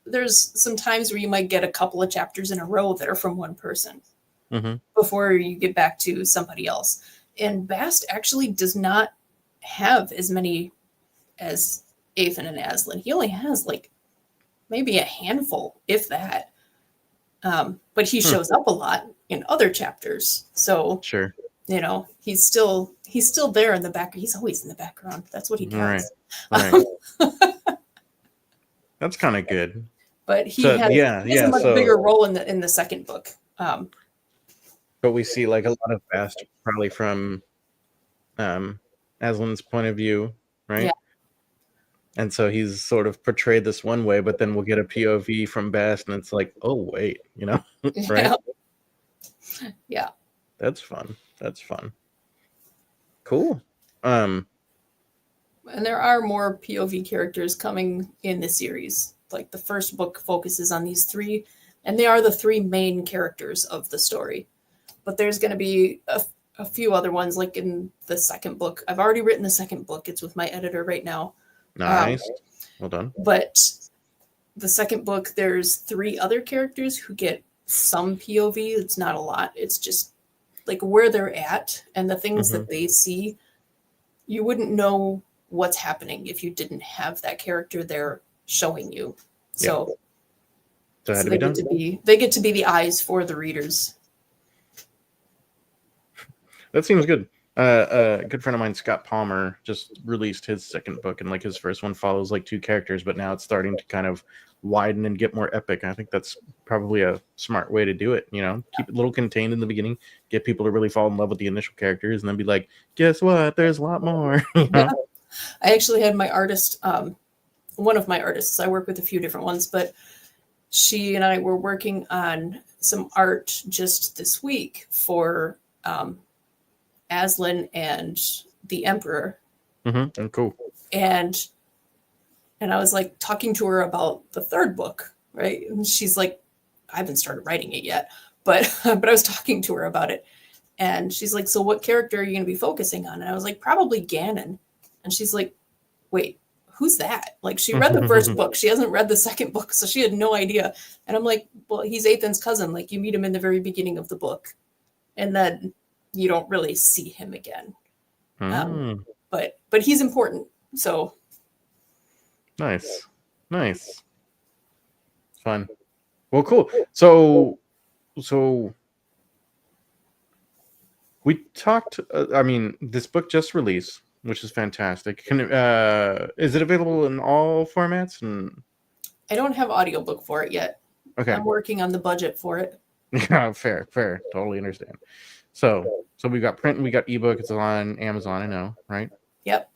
there's some times where you might get a couple of chapters in a row that are from one person before you get back to somebody else. And Bast actually does not have as many as Ethan and Aslan. He only has like maybe a handful, if that. But he shows up a lot in other chapters. So sure. You know, he's still there in the back. He's always in the background. That's what he does. Right. That's kind of good. But he has a much bigger role in the second book. But we see like a lot of Bast probably from Aslan's point of view, right? Yeah. And so he's sort of portrayed this one way, but then we'll get a POV from Bast, and it's like, oh wait, you know, right? Yeah. That's fun. Cool. And there are more POV characters coming in the series. Like the first book focuses on these three, and they are the three main characters of the story. But there's going to be a few other ones, like in the second book. I've already written the second book. It's with my editor right now. Nice. Well done. But the second book, there's three other characters who get some POV. It's not a lot. It's just like where they're at and the things that they see. You wouldn't know what's happening if you didn't have that character there showing you. So they get to be the eyes for the readers. That seems good. A good friend of mine, Scott Palmer, just released his second book, and like his first one follows like two characters, but now it's starting to kind of widen and get more epic. I think that's probably a smart way to do it. You know, keep it a little contained in the beginning, get people to really fall in love with the initial characters, and then be like, guess what? There's a lot more. You know? Yeah. I actually had my artist, one of my artists, I work with a few different ones, but she and I were working on some art just this week for Aslan and the Emperor. Cool. And I was like talking to her about the third book, right? And she's like, I haven't started writing it yet, but I was talking to her about it. And she's like, so what character are you going to be focusing on? And I was like, probably Ganon. And she's like, wait, who's that? Like, she read the first book. She hasn't read the second book, so she had no idea. And I'm like, well, he's Ethan's cousin. Like, you meet him in the very beginning of the book. And then you don't really see him again. But he's important. So nice. Fun. Well, cool. So we talked. I mean, this book just released, which is fantastic. Is it available in all formats? And I don't have audiobook for it yet. Okay. I'm working on the budget for it. Yeah, fair. Totally understand. So we got print and we got ebook. It's on Amazon, I know, right? Yep.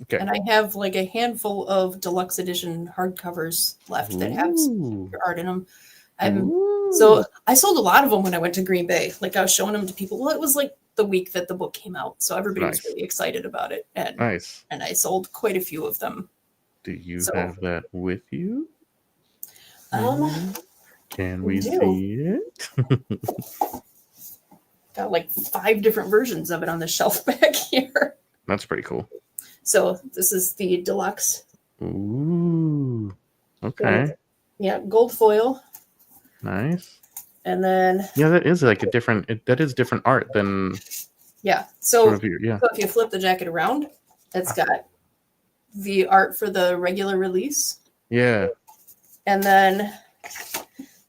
Okay. And I have like a handful of deluxe edition hardcovers left that have your art in them. So I sold a lot of them when I went to Green Bay. Like, I was showing them to people. Well, it was like the week that the book came out, so everybody was really excited about it. And and I sold quite a few of them. Do you have that with you? Can we see it? Got like 5 different versions of it on the shelf back here. That's pretty cool. So this is the deluxe. Ooh. Okay. Gold foil. Nice. And then that is like a different. That is different art than. Yeah. So if you flip the jacket around, it's got the art for the regular release. Yeah. And then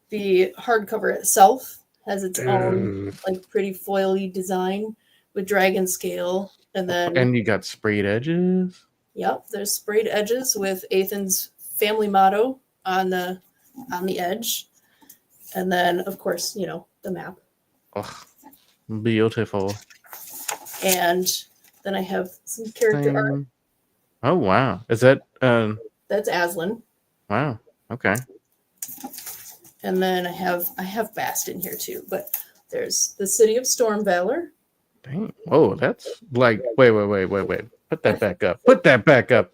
the hardcover itself has its own like pretty foily design with dragon scale. And you got sprayed edges. Yep, there's sprayed edges with Ethan's family motto on the edge. And then, of course, the map. Oh, beautiful. And then I have some character art. Oh, wow. Is that... That's Aslan. Wow. Okay. And then I have Bast in here too, but there's the City of Storm Valor. Dang. Whoa, that's like wait. Put that back up. Put that back up.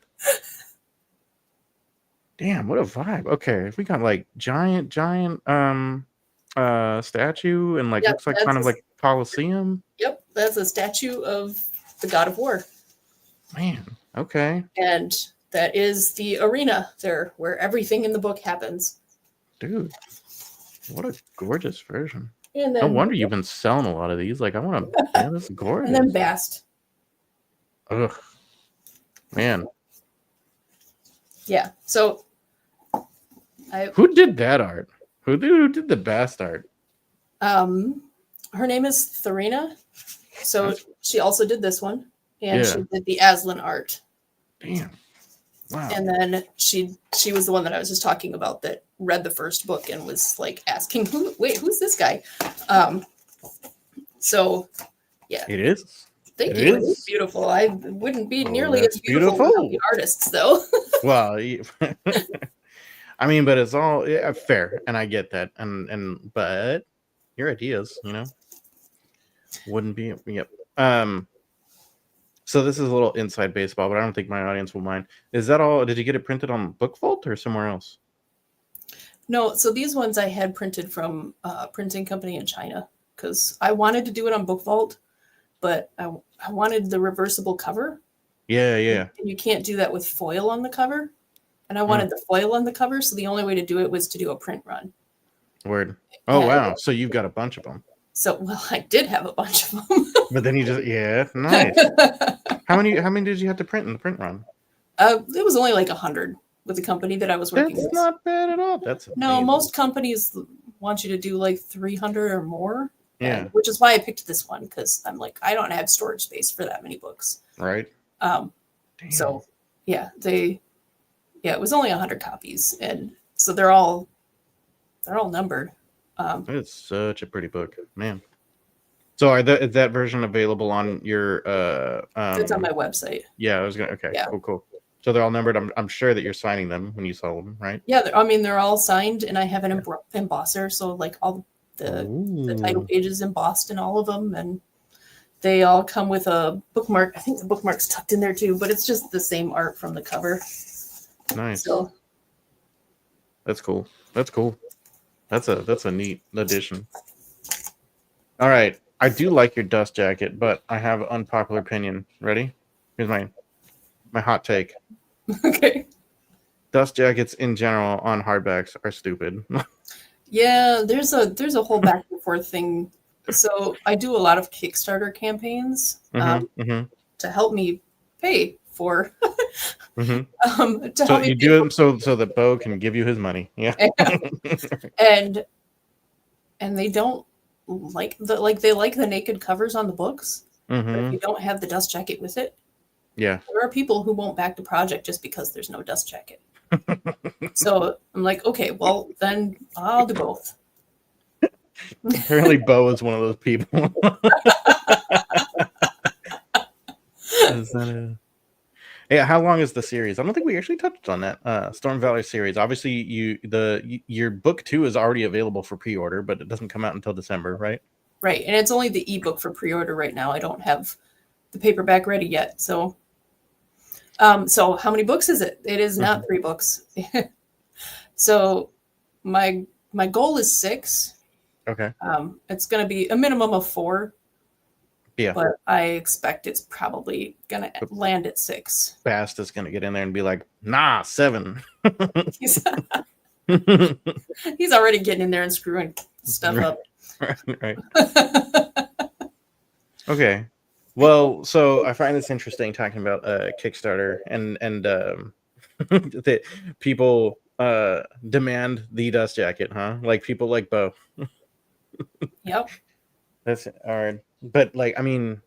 Damn, what a vibe. Okay, we got like giant statue and like Yep, looks like kind of like Colosseum. Yep, that's a statue of the God of War. Man, okay. And that is the arena there where everything in the book happens. Dude, what a gorgeous version. And No then wonder you've been selling a lot of these. Like, I want to, yeah, this is gorgeous. and then Bast. Ugh. Man. Yeah. So who did that art? Who did the Bast art? Her name is Tharina. So she also did this one. And she did the Aslan art. Damn. Wow. And then she was the one that I was just talking about that read the first book and was like asking, who's this guy? So yeah. It is. Thank you. It is beautiful. I wouldn't be nearly as beautiful without the artists, though. Well, I mean, but it's all fair, and I get that, but your ideas, wouldn't be. Yep. So this is a little inside baseball, but I don't think my audience will mind. Is that all? Did you get it printed on Book Vault or somewhere else? No. So these ones I had printed from a printing company in China because I wanted to do it on Book Vault, but I wanted the reversible cover. Yeah. And you can't do that with foil on the cover. And I wanted the foil on the cover, so the only way to do it was to do a print run. Word. Oh, wow. So you've got a bunch of them. So, well, I did have a bunch of them. But then you just, nice. How many did you have to print in the print run? It was only like 100 with the company that I was working with. That's not bad at all. That's amazing. No, most companies want you to do like 300 or more. Yeah. Which is why I picked this one, because I'm like, I don't have storage space for that many books. Right. So, yeah, it was only 100 copies, and so they're all numbered. It's such a pretty book, man. So is that version available on your it's on my website. Yeah, I was gonna. Okay, yeah. Cool. So they're all numbered. I'm sure that you're signing them when you sell them, right? Yeah, they're all signed, and I have an embosser, so like all the title pages embossed in all of them, and they all come with a bookmark. I think the bookmark's tucked in there too, but it's just the same art from the cover. Nice. So that's cool. That's a neat addition. All right. I do like your dust jacket, but I have an unpopular opinion. Ready? Here's my hot take. Okay. Dust jackets in general on hardbacks are stupid. Yeah, there's a whole back and forth thing. So I do a lot of Kickstarter campaigns to help me pay for. So you do it so that Bo can give you his money. Yeah. and they don't like they like the naked covers on the books. But if you don't have the dust jacket with it, there are people who won't back the project just because there's no dust jacket. So I'm like, okay, well then I'll do both. Apparently Bo is one of those people. Yeah, how long is the series? I don't think we actually touched on that. Storm Valor series. Obviously, your book 2 is already available for pre-order, but it doesn't come out until December, right? Right, and it's only the ebook for pre-order right now. I don't have the paperback ready yet. So how many books is it? It is not 3 books. So my goal is 6. Okay. It's going to be a minimum of 4. Yeah. But I expect it's probably going to land at 6. Bast is going to get in there and be like, nah, 7. He's already getting in there and screwing stuff up. Right. Okay. Well, so I find this interesting talking about Kickstarter and that people demand the dust jacket, huh? Like people like Bo. Yep. That's all right. But like, I mean,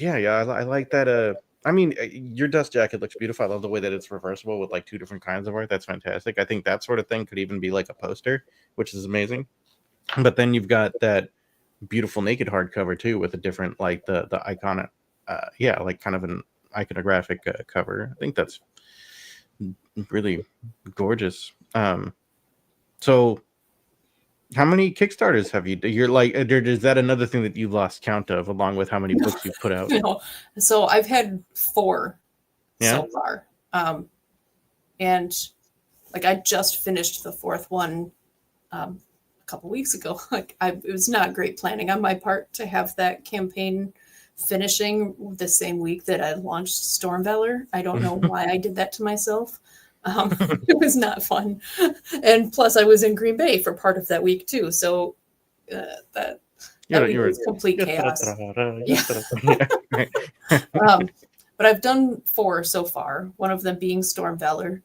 I like that. I mean, your dust jacket looks beautiful. I love the way that it's reversible with like 2 different kinds of art. That's fantastic. I think that sort of thing could even be like a poster, which is amazing. But then you've got that beautiful naked hardcover too, with a different like the iconic, like kind of an iconographic cover. I think that's really gorgeous. So How many Kickstarters have you? You're like, is that another thing that you lost count of, along with how many books you've put out? No. So I've had 4 Yeah. so far. And like I just finished the 4th one a couple weeks ago. Like it was not great planning on my part to have that campaign finishing the same week that I launched Storm Valor. I don't know why I did that to myself. It was not fun. And plus I was in Green Bay for part of that week too. So that week was complete chaos. Yeah. But I've done 4 so far, one of them being Storm Valor.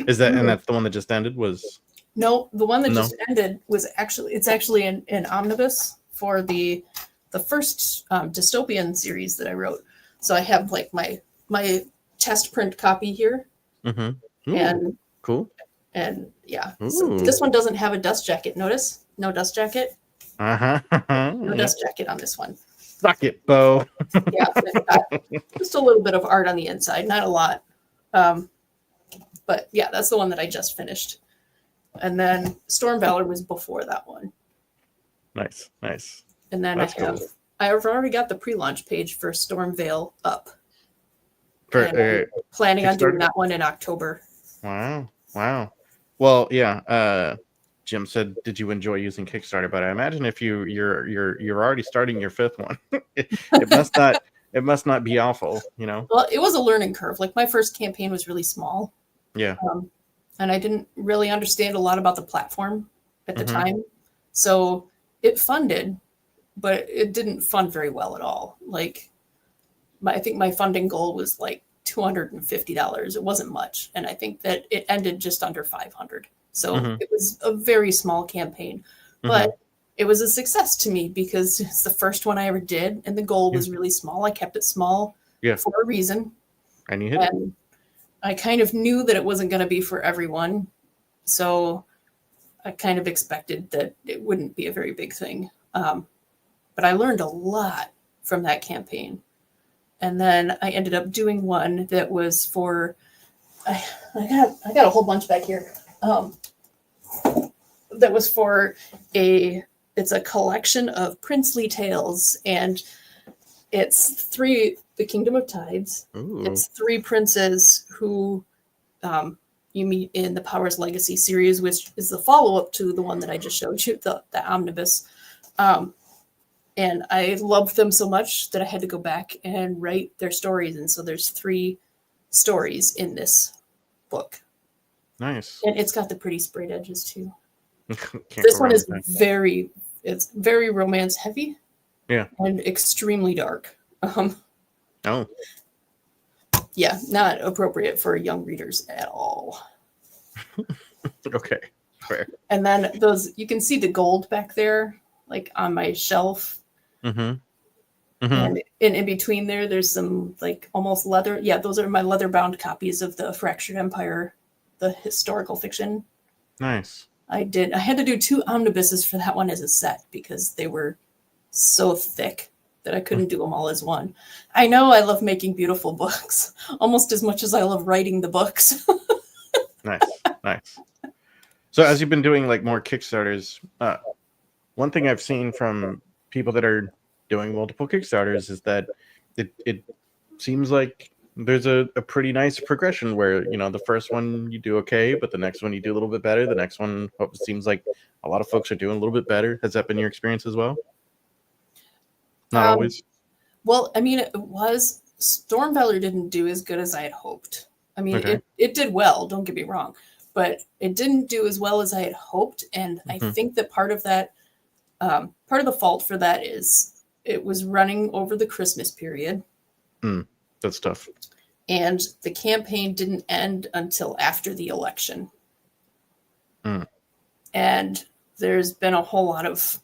Is that, and that's the one that just ended? Was no, the one that just ended was actually an omnibus for the first dystopian series that I wrote. So I have like my test print copy here. Mm-hmm. Ooh, and cool. And yeah, so this one doesn't have a dust jacket. Notice, no dust jacket. No dust jacket on this one. Suck it, Bo. Yeah, just a little bit of art on the inside, not a lot. But yeah, that's the one that I just finished. And then Storm Valor was before that one. Nice. And then I've already got the pre-launch page for Storm Veil up. Planning on doing that one in October. Wow. Well, yeah. Jim said, "Did you enjoy using Kickstarter?" But I imagine if you're already starting your 5th one, it must not be awful, you know. Well, it was a learning curve. Like my first campaign was really small. Yeah. And I didn't really understand a lot about the platform at the time, so it funded, but it didn't fund very well at all. Like I think my funding goal was like $250. It wasn't much, and I think that it ended just under 500. So it was a very small campaign, but it was a success to me because it's the first one I ever did, and the goal was really small. I kept it small for a reason. And you hit it. I kind of knew that it wasn't going to be for everyone, so I kind of expected that it wouldn't be a very big thing. But I learned a lot from that campaign. And then I ended up doing one that was for, I got a whole bunch back here. That was for it's a collection of princely tales, and it's the Kingdom of Tides. Ooh. It's 3 princes who you meet in the Powers Legacy series, which is the follow-up to the one that I just showed you, the omnibus. And I loved them so much that I had to go back and write their stories. And so there's 3 stories in this book. Nice. And it's got the pretty sprayed edges too. This one is very romance heavy. Yeah. And extremely dark. Oh. Yeah, not appropriate for young readers at all. Okay. Fair. And then you can see the gold back there, like on my shelf. And in between there's some like almost leather. Yeah, those are my leather bound copies of the Fractured Empire, the historical fiction. Nice. I had to do 2 omnibuses for that one as a set because they were so thick that I couldn't do them all as one. I know I love making beautiful books almost as much as I love writing the books. Nice. So as you've been doing like more Kickstarters, one thing I've seen from people that are doing multiple Kickstarters is that it seems like there's a pretty nice progression where, you know, the first one you do okay, but the next one you do a little bit better. The next one seems like a lot of folks are doing a little bit better. Has that been your experience as well? Not always. Well, I mean, it was Storm Valor didn't do as good as I had hoped. I mean, it did well, don't get me wrong, but it didn't do as well as I had hoped. And I think that part of that, part of the fault for that is it was running over the Christmas period. That's tough. And the campaign didn't end until after the election. And there's been a whole lot of,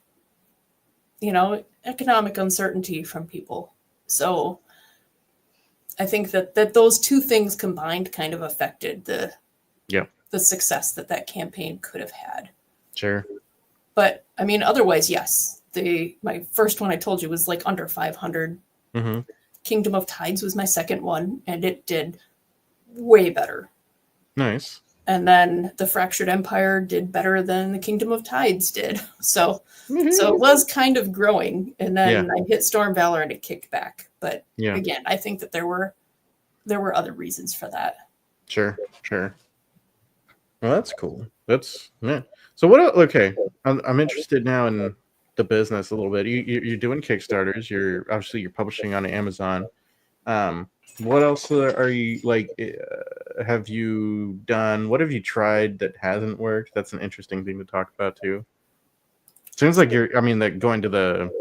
you know, economic uncertainty from people. So I think that those 2 things combined kind of affected the success that campaign could have had. Sure. But I mean, otherwise, yes. My first one I told you was like under 500. Kingdom of Tides was my second one, and it did way better. Nice. And then the Fractured Empire did better than the Kingdom of Tides did. So it was kind of growing. And then I hit Storm Valor and it kicked back. But again, I think that there were other reasons for that. Sure. Well, that's cool. So what? Okay, I'm interested now in the business a little bit. You're doing Kickstarters. You're publishing on Amazon. What else are you like? Have you done? What have you tried that hasn't worked? That's an interesting thing to talk about too. Seems like that going to the,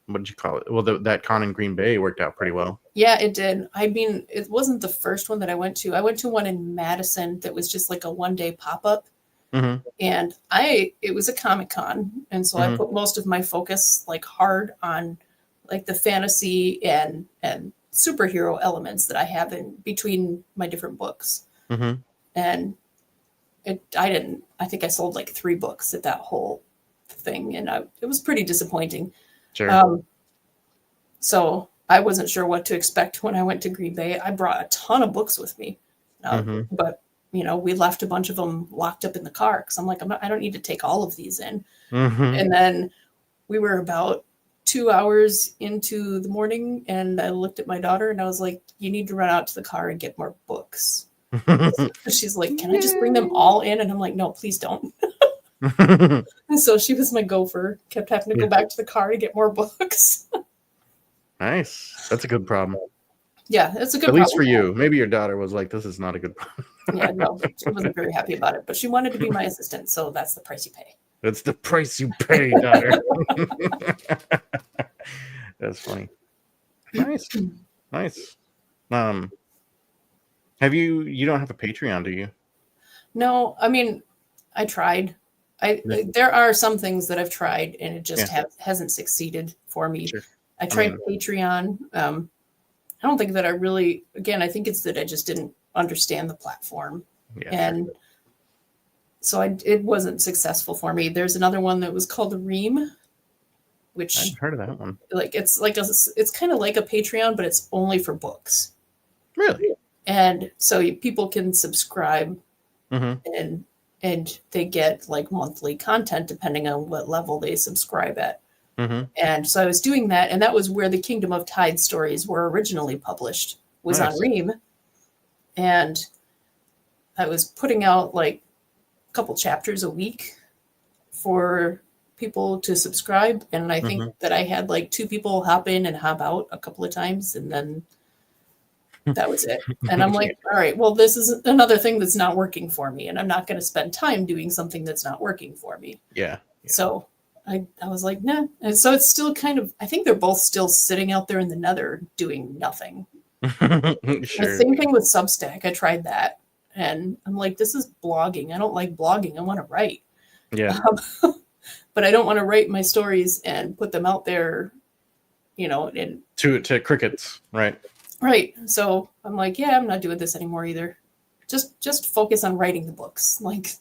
what did you call it? Well, that con in Green Bay worked out pretty well. Yeah, it did. I mean, it wasn't the first one that I went to. I went to one in Madison that was just like a one-day pop-up. Mm-hmm. And it was a Comic-Con. And so I put most of my focus like hard on like the fantasy and superhero elements that I have in between my different books. Mm-hmm. And I think I sold like 3 books at that whole thing. And it was pretty disappointing. Sure. So I wasn't sure what to expect when I went to Green Bay. I brought a ton of books with me, but we left a bunch of them locked up in the car because I'm like, I don't need to take all of these in. Mm-hmm. And then we were about 2 hours into the morning, and I looked at my daughter and I was like, you need to run out to the car and get more books. She's like, can I just bring them all in? And I'm like, no, please don't. And so she was my gopher, kept having to go back to the car to get more books. Nice. That's a good problem. Yeah, it's a good problem. At least problem. for you. Maybe your daughter was like, this is not a good problem. Yeah, no, she wasn't very happy about it, but she wanted to be my assistant, so that's the price you pay. That's the price you pay, daughter. That's funny. Nice. You don't have a Patreon, do you? No, I mean, I tried. There are some things that I've tried and it just hasn't succeeded for me. Sure. I tried Patreon. I don't think that I really, again, I think it's that I just didn't understand the platform. Yeah, and so it wasn't successful for me. There's another one that was called Ream, which I've heard of that one. It's kind of like a Patreon, but it's only for books. Really? And so people can subscribe and they get like monthly content depending on what level they subscribe at. And so I was doing that, and that was where the Kingdom of Tide stories were originally published, was on Ream. And I was putting out like a couple chapters a week for people to subscribe. And I think that I had like 2 people hop in and hop out a couple of times, and then that was it. And I'm like, all right, well, this is another thing that's not working for me, and I'm not going to spend time doing something that's not working for me. Yeah. So I was like, nah. And so it's still kind of, I think they're both still sitting out there in the nether doing nothing. Sure. The same thing with Substack. I tried that. And I'm like, this is blogging. I don't like blogging. I want to write. Yeah. But I don't want to write my stories and put them out there, and to crickets. Right. Right. So I'm like, yeah, I'm not doing this anymore either. Just focus on writing the books. Like,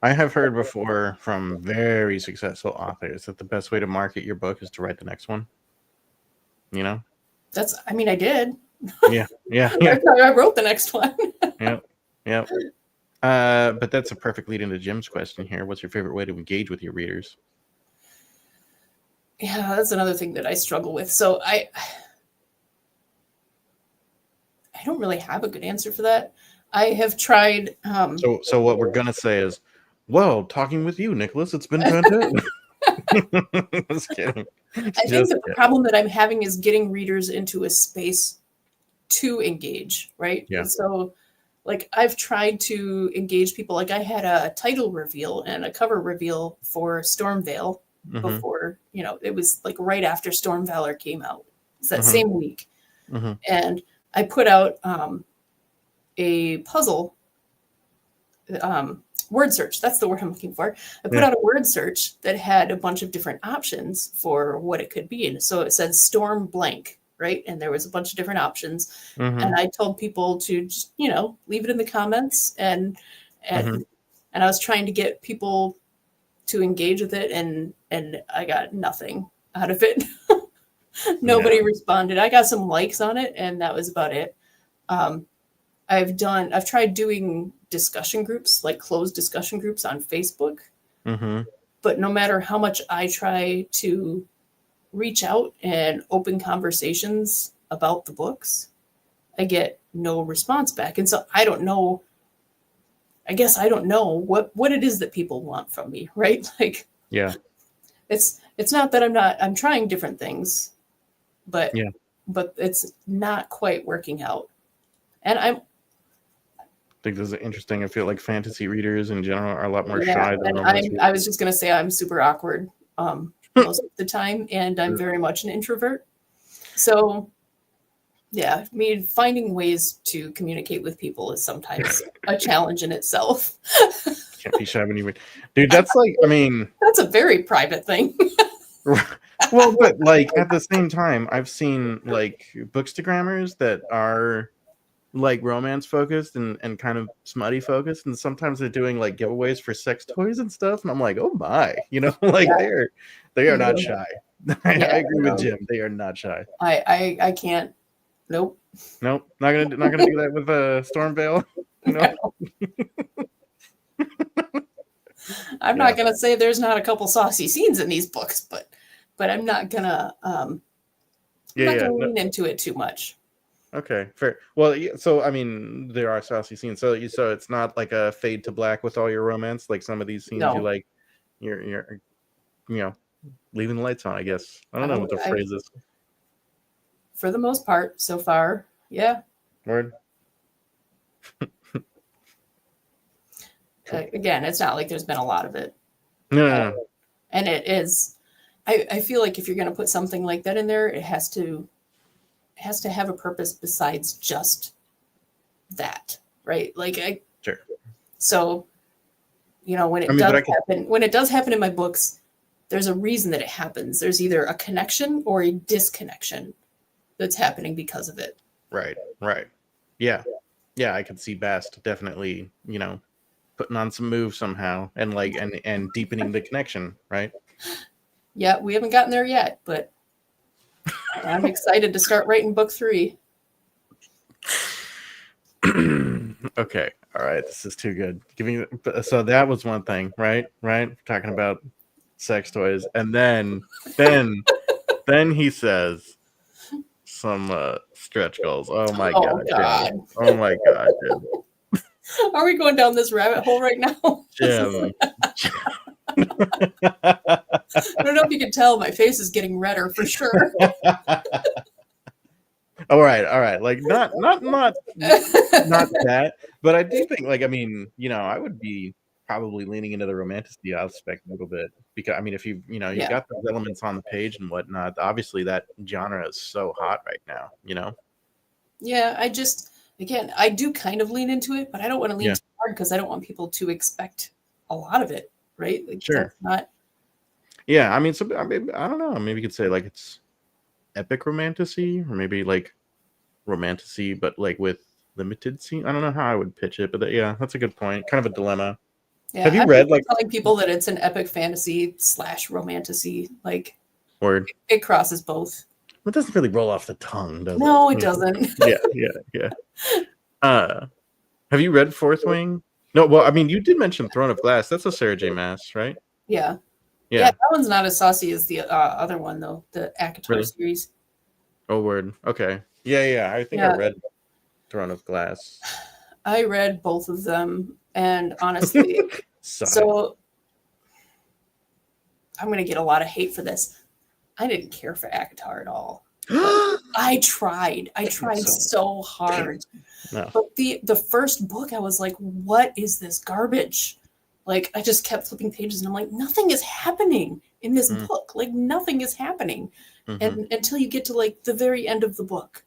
I have heard before from very successful authors that the best way to market your book is to write the next one. I did. Yeah. I wrote the next one. Yep. But that's a perfect lead into Jim's question here. What's your favorite way to engage with your readers? Yeah, that's another thing that I struggle with. So I don't really have a good answer for that. I have tried. So what we're gonna say is, well, talking with you, Nicholas, it's been fantastic. Just kidding. I think the problem that I'm having is getting readers into a space to engage, right? Yeah. So, like, I've tried to engage people. Like, I had a title reveal and a cover reveal for Stormveil before, it was like right after Storm Valor came out. It's that same week. And I put out a puzzle, word search. That's the word I'm looking for. I put out a word search that had a bunch of different options for what it could be. And so it said Storm blank, right? And there was a bunch of different options. And I told people to just, leave it in the comments. And I was trying to get people to engage with it. And I got nothing out of it. Nobody responded. I got some likes on it, and that was about it. I've tried doing discussion groups, like closed discussion groups on Facebook. Mm-hmm. But no matter how much I try to reach out and open conversations about the books, I get no response back. And so I don't know, I guess I don't know what it is that people want from me, right? Like, Yeah. it's not that I'm trying different things, but it's not quite working out. And I think this is interesting. I feel like fantasy readers in general are a lot more shy than romance readers. I was just going to say I'm super awkward most of the time, and I'm very much an introvert. So, yeah, I mean, finding ways to communicate with people is sometimes a challenge in itself. Can't be shy when you read. Dude, that's like, I mean... That's a very private thing. Well, but like at the same time, I've seen like bookstagrammers that are like romance focused and kind of smutty focused, and sometimes they're doing like giveaways for sex toys and stuff, and I'm like, oh my, like they are not shy. I agree with Jim. They are not shy. I can't. Nope, not gonna do that with Stormvale. No. I'm not gonna say there's not a couple saucy scenes in these books, but I'm not gonna lean into it too much. Okay, fair. Well, so I mean, there are saucy scenes. So it's not like a fade to black with all your romance. Like some of these scenes, you're leaving the lights on. I guess I don't know what the phrase is. For the most part, so far, yeah. Word. Again, it's not like there's been a lot of it. No. And it is. I feel like if you're going to put something like that in there, it has to have a purpose besides just that, right? Like sure. So, when it does happen in my books, there's a reason that it happens. There's either a connection or a disconnection that's happening because of it. Right. Yeah. I could see Bast definitely, putting on some moves somehow and like and deepening the connection, right? Yeah, we haven't gotten there yet, but I'm excited to start writing book 3. Okay. All right. This is too good. So that was one thing, right? Talking about sex toys. And then he says some stretch goals. Oh my God. Jim. Oh my God, Jim. Are we going down this rabbit hole right now? Jim. I don't know if you can tell, my face is getting redder for sure. All right. Like not that, but I do think, like, I mean, I would be probably leaning into the romantic aspect a little bit, because I mean, if you got those elements on the page and whatnot, obviously that genre is so hot right now, Yeah, I do kind of lean into it, but I don't want to lean too hard because I don't want people to expect a lot of it, right? Like, sure. That's not. Yeah, I mean, I don't know. Maybe you could say like it's epic romantasy, or maybe like romantasy, but like with limited scene. I don't know how I would pitch it, but that's a good point. Kind of a dilemma. Yeah, have you read like telling people that it's an epic fantasy / romantasy? Like, word. It crosses both. It doesn't really roll off the tongue, does it? No, it doesn't. Yeah. Have you read Fourth Wing? No. Well, I mean, you did mention Throne of Glass. That's a Sarah J. Maas, right? Yeah. That one's not as saucy as the other one, though. The ACOTAR series. Oh, word. Okay. Yeah. I think I read Throne of Glass. I read both of them, and honestly, so I'm going to get a lot of hate for this. I didn't care for ACOTAR at all. I tried so hard. No. But the first book, I was like, what is this garbage? Like, I just kept flipping pages and I'm like, nothing is happening in this book. Like, nothing is happening. And until you get to like the very end of the book.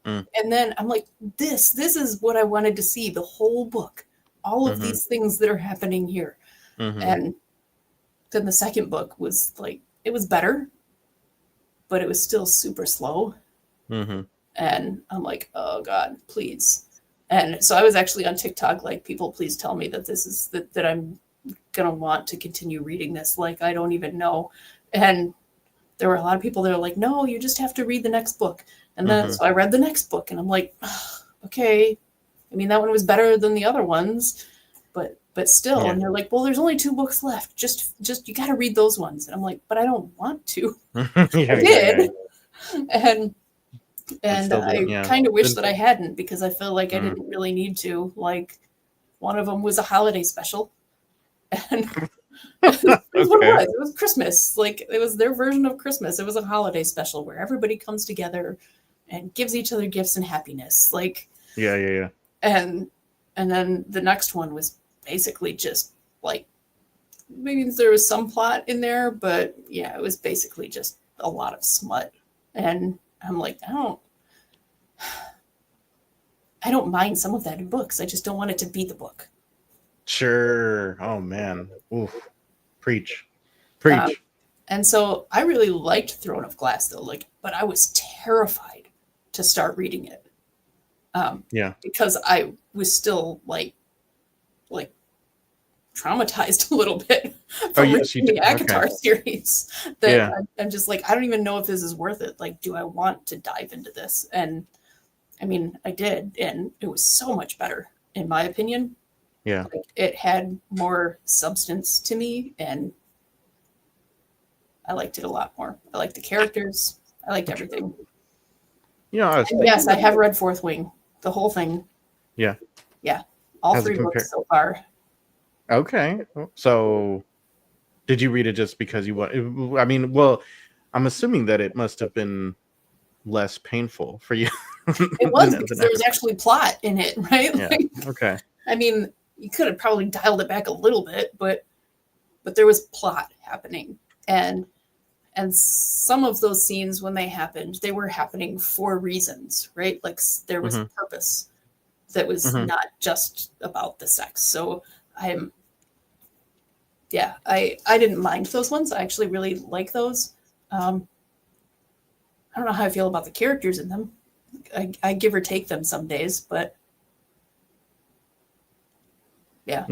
And then I'm like, this is what I wanted to see, the whole book. All of these things that are happening here. And then the second book was like, it was better, but it was still super slow. And I'm like, oh God, please. And so I was actually on TikTok, like, people, please tell me that this is that I'm going to want to continue reading this. Like, I don't even know. And there were a lot of people that are like, no, you just have to read the next book. And then so I read the next book and I'm like, oh, okay, I mean, that one was better than the other ones, but still. Yeah. And they're like, well, there's only 2 books left. Just you got to read those ones. And I'm like, but I don't want to. I did. And I kind of wish that I hadn't, because I feel like I didn't really need to. Like, one of them was a holiday special, and that's what it was. It was Christmas. Like, it was their version of Christmas. It was a holiday special where everybody comes together and gives each other gifts and happiness. Like, yeah. And then the next one was basically just like, maybe there was some plot in there, but yeah, it was basically just a lot of smut. And I'm like, I don't mind some of that in books. I just don't want it to be the book. Sure. Oh man. Oof. Preach. And so I really liked Throne of Glass though, like, but I was terrified to start reading it. Because I was still like traumatized a little bit from reading the Akatar series. That I'm just like, I don't even know if this is worth it. Like, do I want to dive into this? And I mean, I did, and it was so much better, in my opinion. Yeah. Like, it had more substance to me, and I liked it a lot more. I liked the characters. I liked everything. Yes, I have read Fourth Wing, the whole thing. Yeah. All 3 books so far. Okay. So did you read it just because you want? I mean, well, I'm assuming that it must have been less painful for you. It was, because there was actually plot in it, right? Yeah. Okay. I mean, you could have probably dialed it back a little bit, but there was plot happening. And some of those scenes, when they happened, they were happening for reasons, right? Like, there was a purpose that was not just about the sex. So I didn't mind those ones. I actually really like those. I don't know how I feel about the characters in them. I give or take them some days, but yeah.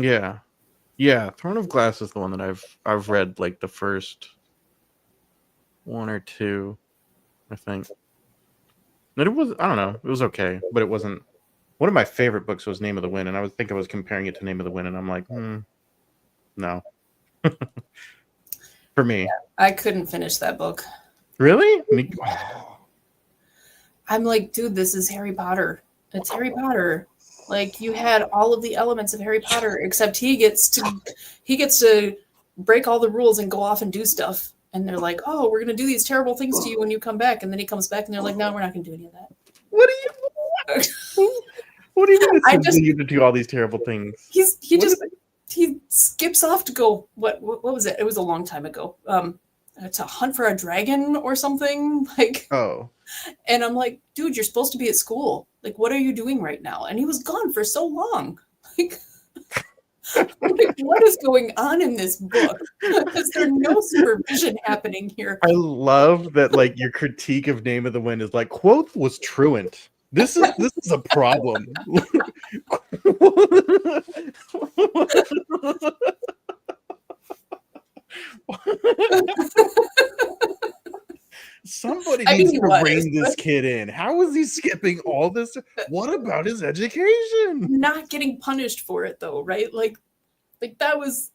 Throne of Glass is the one that I've read, like the first 1 or 2, I think. And it was, I don't know, it was okay, but it wasn't. One of my favorite books was Name of the Wind, and I was comparing it to Name of the Wind, and I'm like, no. For me. Yeah, I couldn't finish that book. Really? I'm like, dude, this is Harry Potter. It's Harry Potter. Like, you had all of the elements of Harry Potter, except he gets to break all the rules and go off and do stuff. And they're like, oh, we're going to do these terrible things to you when you come back. And then he comes back and they're like, no, we're not going to do any of that. What do you mean it's you to do all these terrible things? He skips off to go, what was it? It was a long time ago. To hunt for a dragon or something. Like, oh. And I'm like, dude, you're supposed to be at school. Like, what are you doing right now? And he was gone for so long. Like, what is going on in this book? Because there's no supervision happening here. I love that, like, your critique of Name of the Wind is like, Quoth was truant. This is a problem. Somebody needs to rein this kid in. How is he skipping all this? What about his education? Not getting punished for it, though, right? Like that was.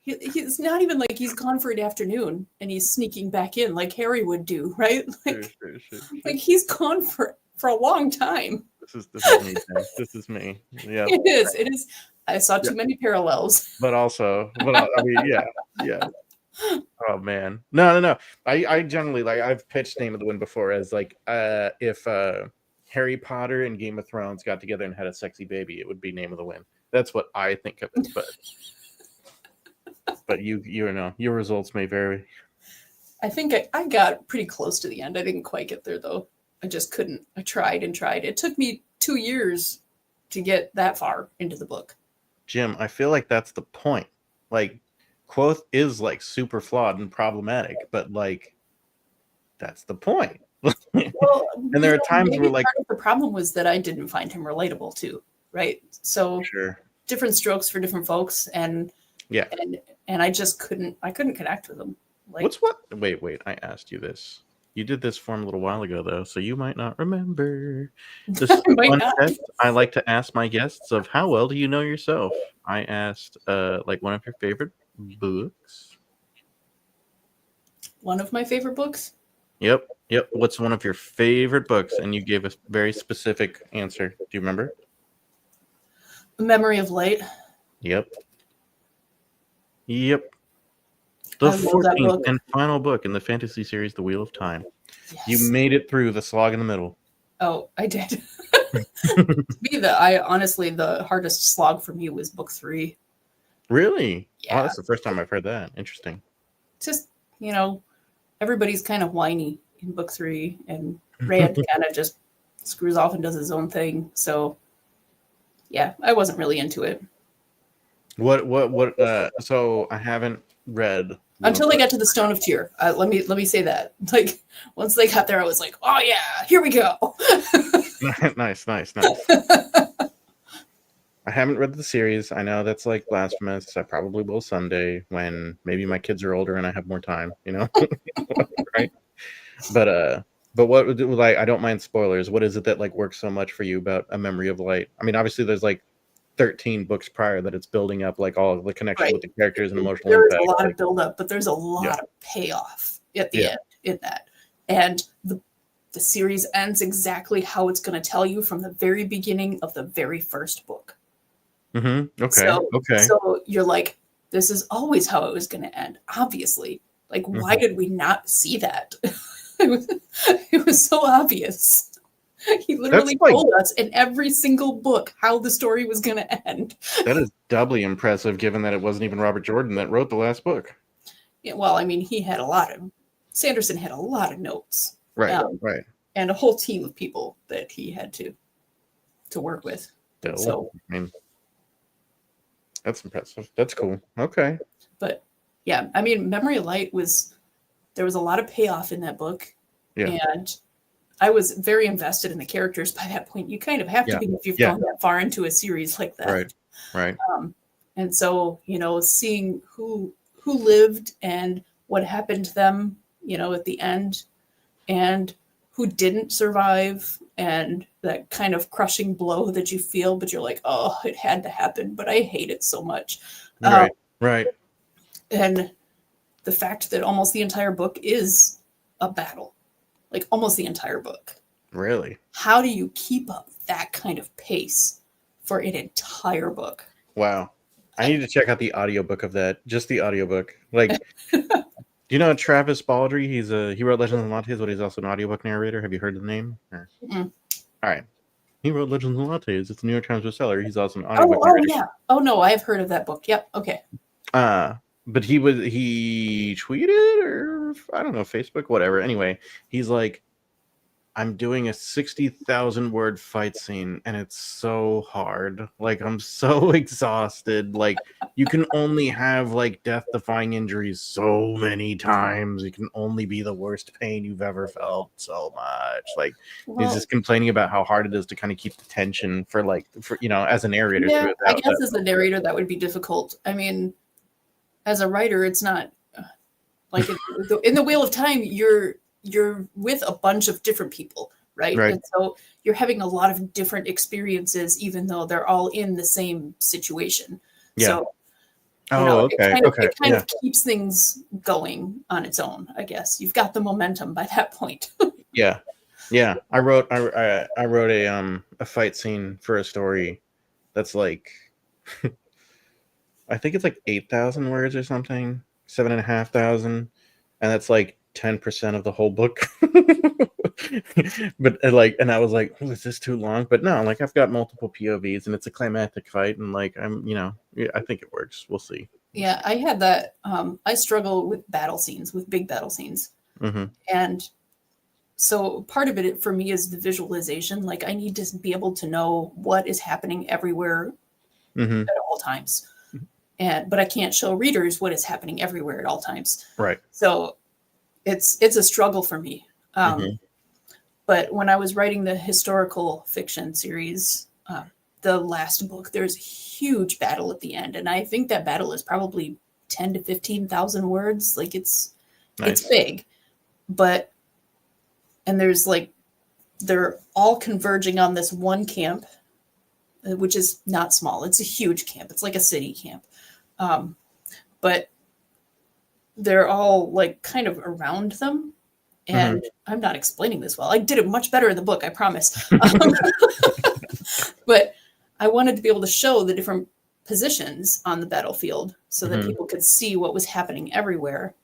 He's not even like he's gone for an afternoon and he's sneaking back in like Harry would do, right? Like, sure. Like, he's gone for a long time. This is me. This is me. Yeah. It is. I saw too many parallels. But I mean, yeah. Oh man, no. I generally, like, I've pitched Name of the Wind before as like, if Harry Potter and Game of Thrones got together and had a sexy baby, it would be Name of the Wind. That's what I think of it, but you know, your results may vary. I think I got pretty close to the end. I didn't quite get there though. I just couldn't. I tried and tried. It took me 2 years to get that far into the book. Jim, I feel like that's the point. Like, Quoth is like super flawed and problematic, but like, that's the point. Well, and there are times where, like, part of the problem was that I didn't find him relatable too, right? So sure, different strokes for different folks, and I just couldn't. I couldn't connect with him. Like, Wait, I asked you this. You did this form a little while ago, though, so you might not remember. This is a Might fun not. test I like to ask my guests of how well do you know yourself? I asked, like, one of your favorite books. One of my favorite books? Yep. What's one of your favorite books? And you gave a very specific answer. Do you remember? Memory of Light. Yep. The I love that 14th book. and final book in the fantasy series, The Wheel of Time. Yes. You made it through the slog in the middle. Oh, I did. To me, the hardest slog for me was book 3. Really? Yeah. Oh, that's the first time I've heard that. Interesting. Just, everybody's kind of whiny in book 3, and Rand kind of just screws off and does his own thing. So, yeah, I wasn't really into it. So I haven't read until they got to the Stone of Tyr. Let me say that. Like, once they got there, I was like, oh yeah, here we go. Nice. I haven't read the series. I know that's like blasphemous. I probably will someday when maybe my kids are older and I have more time, right? But what would I don't mind spoilers. What is it that like works so much for you about A Memory of Light? I mean, obviously there's like 13 books prior that it's building up like all of the connection with the characters and emotional impact. There's a lot of build up, but there's a lot of payoff at the end in that. And the series ends exactly how it's going to tell you from the very beginning of the very first book. Mm-hmm. Okay. So you're like, this is always how it was going to end. Obviously, like, why did we not see that? It was so obvious. He literally told us in every single book how the story was going to end. That is doubly impressive, given that it wasn't even Robert Jordan that wrote the last book. Yeah, well, I mean, Sanderson had a lot of notes. Right. And a whole team of people that he had to work with. So, I mean, that's impressive. That's cool. Okay. But yeah, I mean, Memory of Light there was a lot of payoff in that book. Yeah. And I was very invested in the characters by that point. You kind of have to be if you've gone that far into a series like that. Right. And so, seeing who lived and what happened to them, at the end, and who didn't survive, and that kind of crushing blow that you feel, but you're like, oh, it had to happen, but I hate it so much. Right. And the fact that almost the entire book is a battle, like almost the entire book. Really? How do you keep up that kind of pace for an entire book? Wow. I need to check out the audiobook of that. Just the audiobook. Like, do you know Travis Baldry? He wrote Legends and Lattes, but he's also an audiobook narrator. Have you heard the name? All right. He wrote Legends and Lattes. It's a New York Times bestseller. He's also an audiobook narrator. Yeah. Oh no, I've heard of that book. Yep. Okay. But he tweeted, or I don't know, Facebook, whatever. Anyway, he's like, I'm doing a 60,000 word fight scene and it's so hard. Like, I'm so exhausted. Like, you can only have like death-defying injuries so many times. It can only be the worst pain you've ever felt so much. Like, he's just complaining about how hard it is to kind of keep the tension for as a narrator. Yeah, I guess as a narrator that would be difficult. I mean, as a writer, it's not like in the Wheel of Time, you're with a bunch of different people, right? And so you're having a lot of different experiences, even though they're all in the same situation. Yeah. So, it kind of keeps things going on its own, I guess. You've got the momentum by that point. Yeah. I wrote a fight scene for a story that's like, I think it's like 8,000 words or something, 7,500, and that's like 10% of the whole book. But and I was like, oh, is this too long? But no, like, I've got multiple POVs and it's a climactic fight, and like, I think it works. We'll see. Yeah, I had that. I struggle with big battle scenes. And so part of it for me is the visualization. Like, I need to be able to know what is happening everywhere at all times. But I can't show readers what is happening everywhere at all times. Right. So it's a struggle for me. But when I was writing the historical fiction series, the last book, there's a huge battle at the end. And I think that battle is probably 10 to 15,000 words. Like, it's big, but and there's like, they're all converging on this one camp, which is not small. It's a huge camp. It's like a city camp. But they're all like kind of around them. And I'm not explaining this well. I did it much better in the book, I promise. But I wanted to be able to show the different positions on the battlefield so that people could see what was happening everywhere.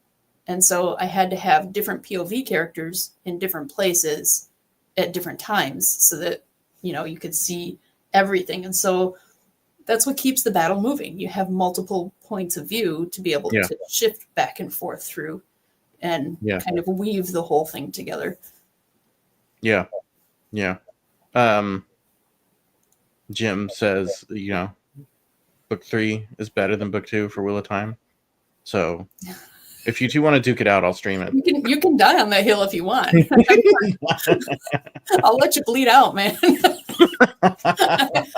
And so I had to have different POV characters in different places at different times so that, you could see everything. And so that's what keeps the battle moving. You have multiple points of view to be able to shift back and forth through and kind of weave the whole thing together. Yeah. Jim says, book 3 is better than book 2 for Wheel of Time. So if you two want to duke it out, I'll stream it. You can die on that hill if you want. I'll let you bleed out, man.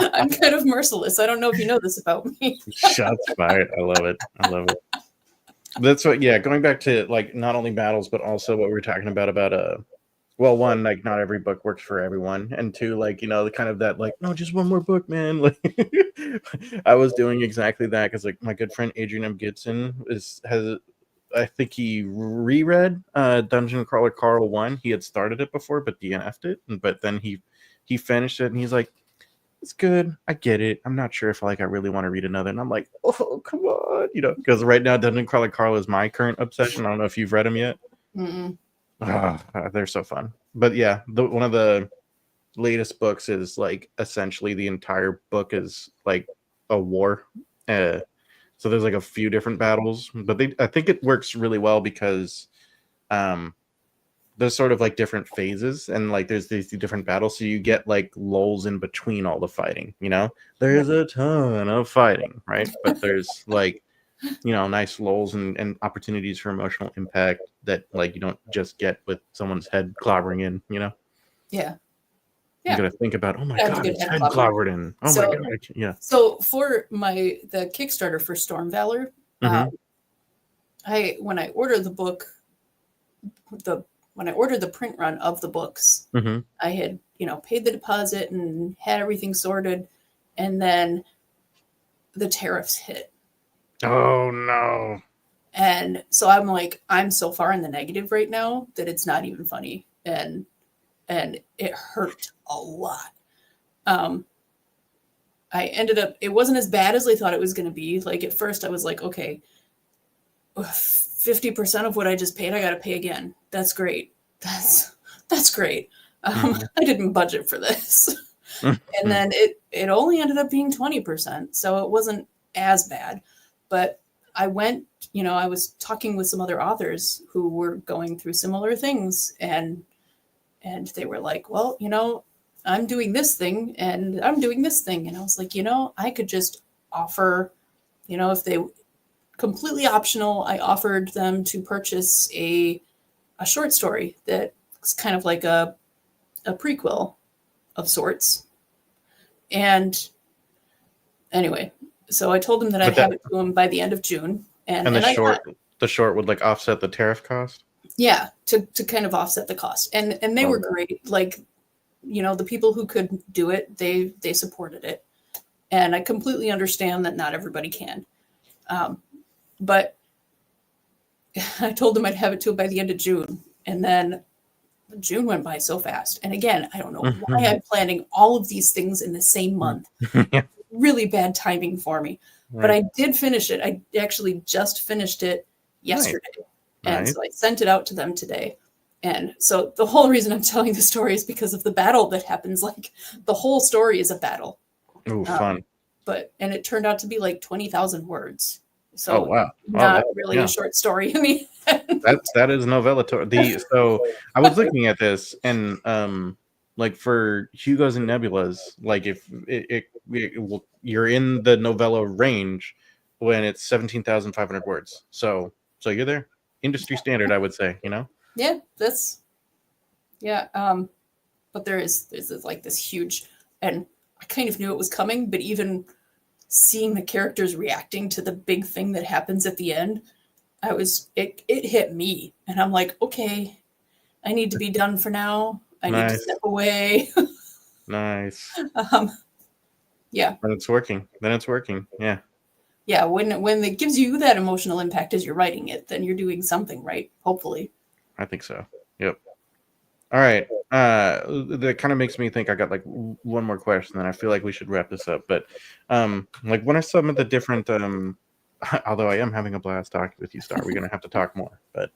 I'm kind of merciless. I don't know if you know this about me. Shots fired. I love it. That's what, going back to like not only battles, but also what we were talking about well, one, like not every book works for everyone. And two, like, the kind of that, like, no, just one more book, man. Like I was doing exactly that because like my good friend Adrian M. Gibson I think he reread Dungeon Crawler Carl 1. He had started it before, but DNF'd it. But then he finished it and he's like, it's good. I get it. I'm not sure if I really want to read another. And I'm like, oh, come on. Because right now Dungeon Crawler Carl is my current obsession. I don't know if you've read them yet. They're so fun. But yeah, one of the latest books is like essentially the entire book is like a war. So there's like a few different battles, but I think it works really well because there's sort of like different phases and like there's these different battles. So you get like lulls in between all the fighting, there's a ton of fighting, right? But there's like, nice lulls and opportunities for emotional impact that like you don't just get with someone's head clobbering in, Yeah. You gotta think about, oh my god, it's head clobbered in. Oh my god, yeah. So for the Kickstarter for Storm Valor, when I ordered the book, when I ordered the print run of the books, I had paid the deposit and had everything sorted, and then the tariffs hit. Oh no! And so I'm like, I'm so far in the negative right now that it's not even funny, and it hurt a lot. I ended up, it wasn't as bad as I thought it was going to be. Like at first I was like, okay, 50% of what I just paid, I got to pay again. That's great. That's great. I didn't budget for this. And then it only ended up being 20%. So it wasn't as bad, but I went, I was talking with some other authors who were going through similar things, and they were like, well, I'm doing this thing and I'm doing this thing. And I was like, I could just offer, if they completely optional, I offered them to purchase a short story that's kind of like a prequel of sorts. And anyway, so I told them that I'd have it to them by the end of June. And the short would like offset the tariff cost? Yeah, to kind of offset the cost. And they were great. Like, the people who could do it, they supported it. And I completely understand that not everybody can. But I told them I'd have it to by the end of June. And then June went by so fast. And again, I don't know why I'm planning all of these things in the same month. Really bad timing for me. Right. But I did finish it. I actually just finished it yesterday. Nice. And so I sent it out to them today. And so the whole reason I'm telling the story is because of the battle that happens. Like the whole story is a battle. Oh, fun. And it turned out to be like 20,000 words. So wow. Not really a short story in the end. That is novella. So I was looking at this and like for Hugos and Nebulas, like if you're in the novella range when it's 17,500 words. So you're there. Industry standard, I would say, Yeah, but there's like this huge, and I kind of knew it was coming, but even seeing the characters reacting to the big thing that happens at the end, it hit me, and I'm like, okay, I need to be done for now. I need to Nice. step away. Nice. Yeah. Then it's working. Yeah. Yeah, when it gives you that emotional impact as you're writing it, then you're doing something right, hopefully. I think so. Yep. All right. That kind of makes me think I got like one more question, then I feel like we should wrap this up. But like what are some of the different although I am having a blast talking with you, Starr, we're gonna have to talk more. But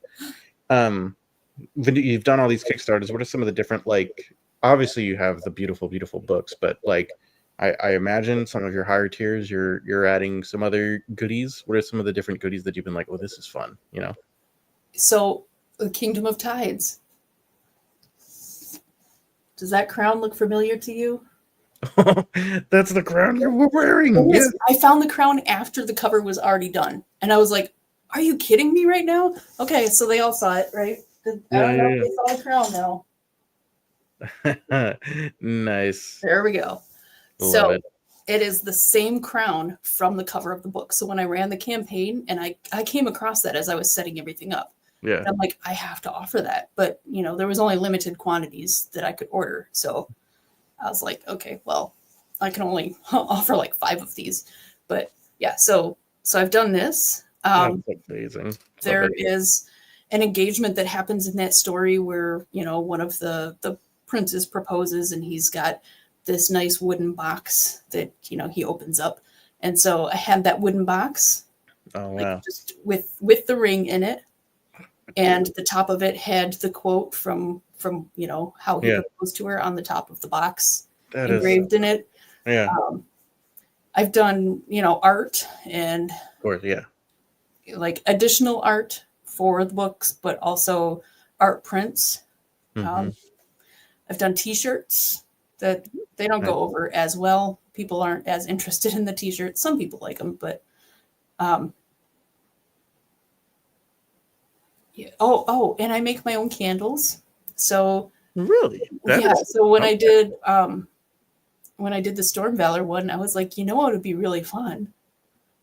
you've done all these Kickstarters. What are some of the different, like, obviously you have the beautiful, beautiful books, but like I imagine some of your higher tiers, you're adding some other goodies. What are some of the different goodies that you've been like, oh, this is fun, you know? So, the Kingdom of Tides. Does that crown look familiar to you? That's the crown you were wearing. Yes. Yeah. I found the crown after the cover was already done. And I was like, are you kidding me right now? Okay, so they all saw it, right? I don't know if they saw the crown now. Nice. There we go. Love So it. it is the same crown from the cover of the book. So when I ran the campaign, and I came across that as I was setting everything up. Yeah. And I'm like, I have to offer that. But, you know, there was only limited quantities that I could order. So I was like, okay, well, I can only offer like 5 of these. But yeah, so I've done this. That's amazing. There is an engagement that happens in that story where, you know, one of the princes proposes, and he's got this nice wooden box that, you know, he opens up. And so I had that wooden box, Oh, like, wow. just with the ring in it. And the top of it had the quote from you know, how he proposed to her on the top of the box, That engraved in it. Yeah. I've done, you know, art and Of course, yeah. like additional art for the books, but also art prints. Mhm. I've done t-shirts that they don't go over as well. People aren't as interested in the t-shirts. Some people like them, but yeah. Oh, and I make my own candles. So Really? So when I did the Storm Valor one, I was like, you know what would be really fun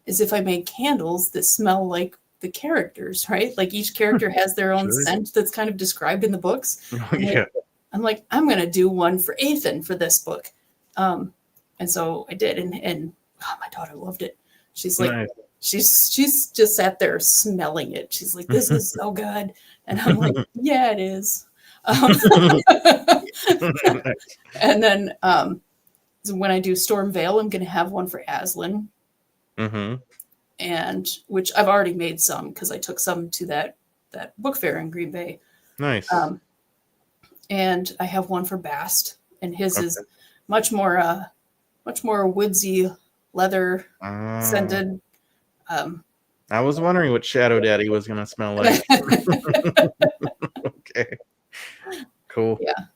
is if I made candles that smell like the characters, right? Like each character has their own scent that's kind of described in the books. Yeah. I'm like, I'm gonna do one for Ethan for this book. And so I did, and my daughter loved it. She's like, Nice. she's just sat there smelling it. She's like, this is so good. And I'm like, yeah, it is. And then so when I do Storm Veil, I'm going to have one for Aslan. Mm-hmm. And which I've already made some because I took some to that book fair in Green Bay. Nice. And I have one for Bast, and his is much more woodsy, leather scented. I was wondering what Shadow Daddy was gonna smell like. Okay. Cool. Yeah.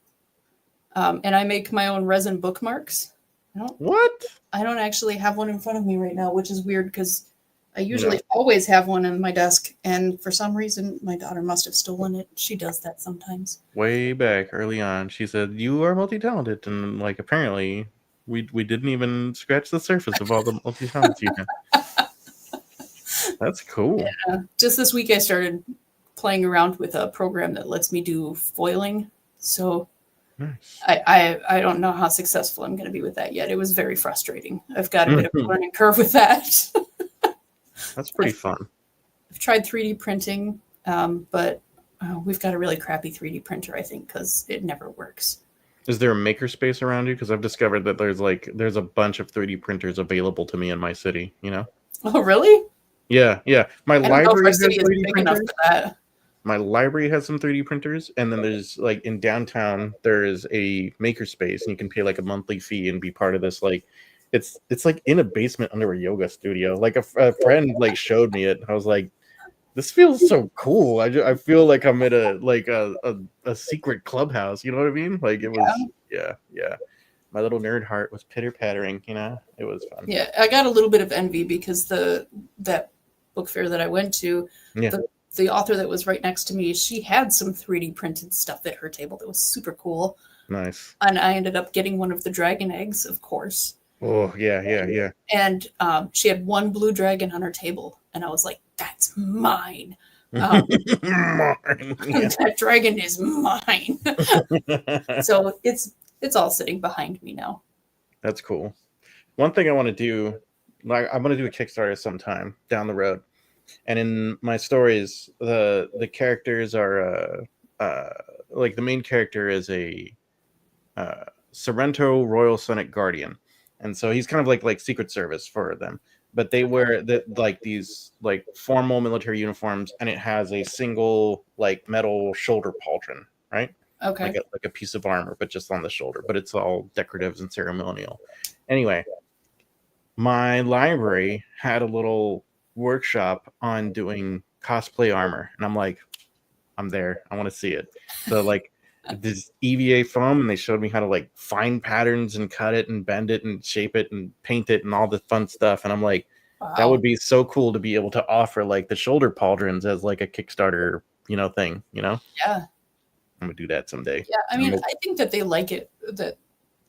And I make my own resin bookmarks. What? I don't actually have one in front of me right now, which is weird because I usually always have one on my desk, and for some reason my daughter must have stolen it. She does that sometimes. Way back early on, she said, "You are multi-talented," and like apparently we didn't even scratch the surface of all the multi-talents you have. That's cool. Yeah. Just this week I started playing around with a program that lets me do foiling. So nice. I don't know how successful I'm going to be with that yet. It was very frustrating. I've got a bit of a learning curve with that. That's pretty fun. I've tried 3D printing, but we've got a really crappy 3D printer, I think, because it never works. Is there a makerspace around you? Because I've discovered that there's a bunch of 3D printers available to me in my city, you know? Oh, really? Yeah. My library has 3D big enough printers. For that. My library has some 3D printers, and then there's like in downtown there is a makerspace, and you can pay like a monthly fee and be part of this. Like, it's like in a basement under a yoga studio. Like a friend like showed me it. I was like, this feels so cool. I feel like I'm at a secret clubhouse. You know what I mean? Like it was yeah. My little nerd heart was pitter pattering. You know, it was fun. Yeah, I got a little bit of envy because that book fair that I went to, the author that was right next to me, she had some 3D printed stuff at her table that was super cool. Nice. And I ended up getting one of the dragon eggs, of course. Oh, yeah. And she had one blue dragon on her table. And I was like, that's mine. Um, Mine, yeah. that dragon is mine. So it's all sitting behind me now. That's cool. One thing I want to do, like I'm going to do a Kickstarter sometime down the road, and in my stories, the characters are like the main character is a Sorrento Royal Senate Guardian, and so he's kind of like Secret Service for them. But they wear like these like formal military uniforms, and it has a single like metal shoulder pauldron, right? Okay. Like a piece of armor, but just on the shoulder. But it's all decorative and ceremonial. Anyway, my library had a little workshop on doing cosplay armor, and I'm like, I'm there. I want to see it. So like this EVA foam, and they showed me how to like find patterns and cut it and bend it and shape it and paint it and all the fun stuff. And I'm like, that would be so cool to be able to offer like the shoulder pauldrons as like a Kickstarter, thing, Yeah. I'm gonna do that someday. Yeah. I mean, I think that they like it, that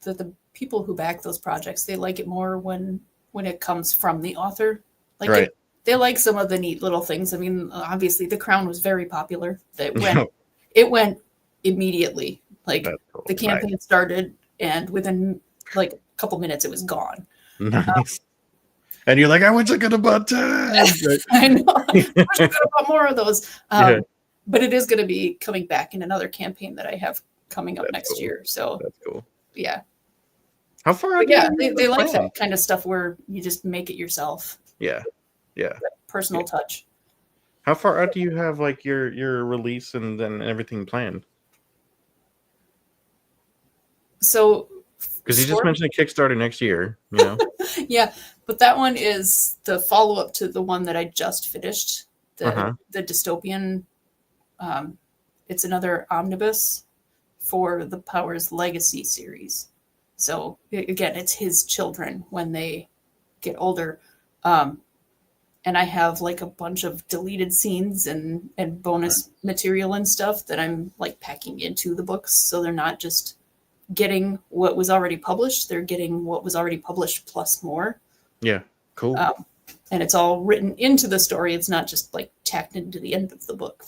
the people who back those projects, they like it more when it comes from the author. Like right. they like some of the neat little things. I mean, obviously The Crown was very popular. It went immediately. Like cool. The campaign started, and within like a couple minutes, it was gone. Nice. And you're like, I wish I could have bought 10. I know. I wish I could have bought more of those. But it is going to be coming back in another campaign that I have coming up next year. So that's cool. Yeah. How far? Yeah, they like that kind of stuff where you just make it yourself. Yeah. Yeah. That personal touch. How far out do you have like your release and then everything planned? So, because you just mentioned a Kickstarter next year, Yeah, but that one is the follow-up to the one that I just finished, the dystopian. It's another omnibus for the Powers Legacy series. So again, it's his children when they get older. And I have like a bunch of deleted scenes and bonus material and stuff that I'm like packing into the books. So they're not just getting what was already published. They're getting what was already published plus more. Yeah, cool. And it's all written into the story. It's not just like tacked into the end of the book.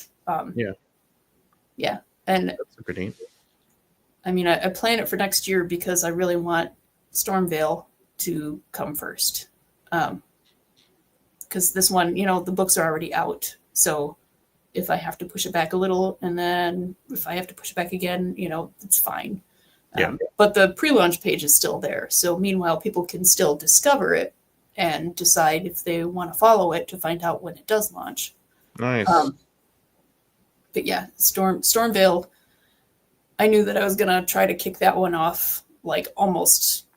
Yeah. And that's super neat. I mean, I plan it for next year because I really want Stormvale to come first. Because this one, the books are already out. So if I have to push it back a little, and then if I have to push it back again, it's fine. But the pre-launch page is still there. So meanwhile, people can still discover it and decide if they want to follow it to find out when it does launch. Nice. But yeah, Stormvale, I knew that I was going to try to kick that one off like almost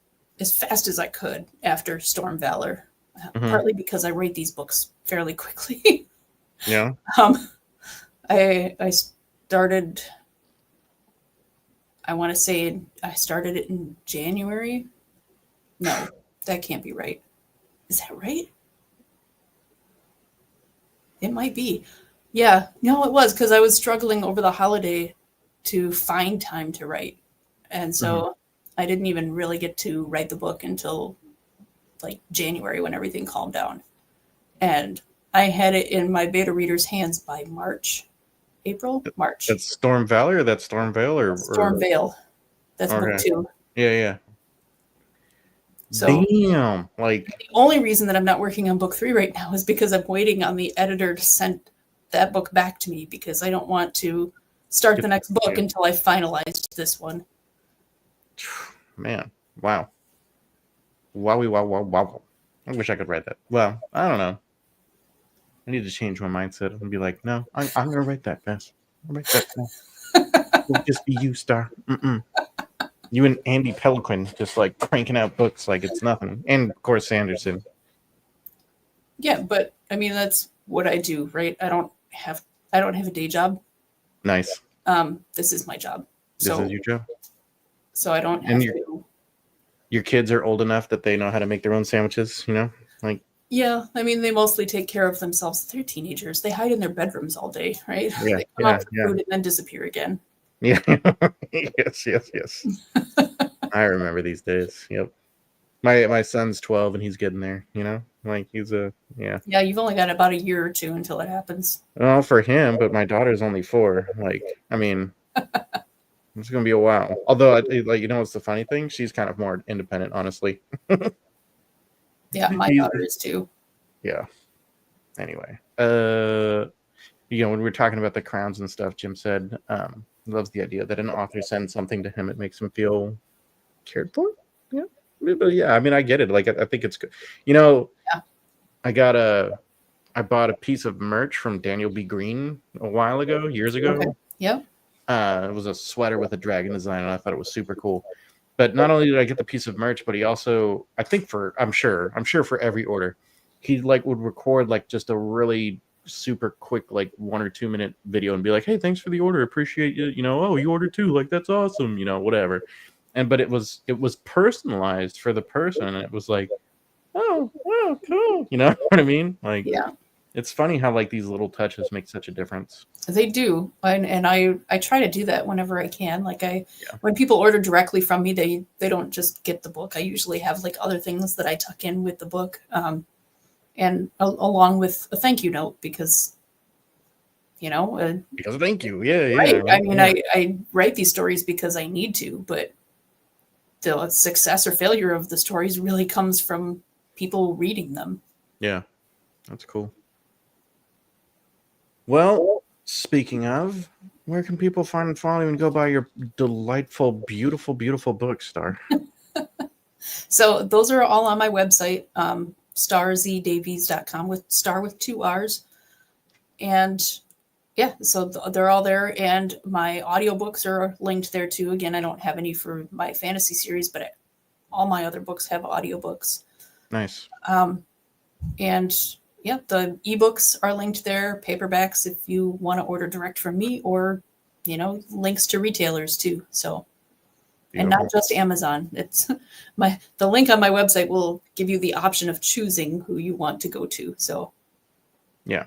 as fast as I could after Storm Valor, partly because I write these books fairly quickly. Yeah. I started, I want to say I started it in January. No, that can't be right. Is that right? It might be. Yeah, no, it was because I was struggling over the holiday to find time to write. And so I didn't even really get to write the book until like January when everything calmed down. And I had it in my beta reader's hands by March. That's Storm Valley or that's Stormvale or Stormvale. That's book 2. Yeah. So damn, like the only reason that I'm not working on book 3 right now is because I'm waiting on the editor to send that book back to me because I don't want to start the next book until I finalized this one. Man, wow. Wow. I wish I could write that. Well, I don't know. I need to change my mindset and be like, no, I'm going to write that fast. I'll write that fast. It'll just be you, Starr. You and Andy Pelican just like cranking out books like it's nothing. And of course, Sanderson. Yeah, but I mean, that's what I do, right? I don't have a day job. Nice. This is my job. This is your job. So I don't have to. Your kids are old enough that they know how to make their own sandwiches, like. Yeah, I mean, they mostly take care of themselves. They're teenagers. They hide in their bedrooms all day, right? Yeah, they come out for food and then disappear again. Yeah. Yes. I remember these days. Yep. My son's 12 and he's getting there, Like he's yeah. Yeah, you've only got about a year or two until it happens. Well, for him, but my daughter's only 4. Like, I mean, it's gonna be a while. Although, like, you know, what's the funny thing? She's kind of more independent, honestly. Yeah, my He's, daughter is too. yeah. Anyway, you know, when we were talking about the crowns and stuff, Jim said loves the idea that an author sends something to him, it makes him feel cared for. Yeah, but yeah, I mean, I get it. Like, I think it's good. You know, Yeah. I bought a piece of merch from Daniel B. Green a while ago, years ago. Okay. Yep. It was a sweater with a dragon design, and I thought it was super cool. But not only did I get the piece of merch, but he also, I think I'm sure for every order, he like would record like just a really super quick, like 1 or 2 minute video and be like, "Hey, thanks for the order. Appreciate you. You know, oh, you ordered too. Like, that's awesome. You know, whatever." But it was personalized for the person, and it was like, "Oh, wow, cool." You know what I mean? Like, Yeah. it's funny how like these little touches make such a difference. They do, and I try to do that whenever I can. Like when people order directly from me, they don't just get the book. I usually have like other things that I tuck in with the book, and along with a thank you note because, you know, Because thank you, yeah. right. I mean, yeah. I write these stories because I need to, but the success or failure of the stories really comes from people reading them. Yeah, that's cool. Well, speaking of, where can people find and follow and go buy your delightful, beautiful, beautiful book, Starr? So those are all on my website, starrzdavies.com, with Starr with 2 R's. And yeah, so they're all there. And my audiobooks are linked there too. Again, I don't have any for my fantasy series, but all my other books have audiobooks. Nice. And yeah, the ebooks are linked there, paperbacks if you want to order direct from me, or, you know, links to retailers too. So, and not just Amazon. It's the link on my website will give you the option of choosing who you want to go to. So, yeah,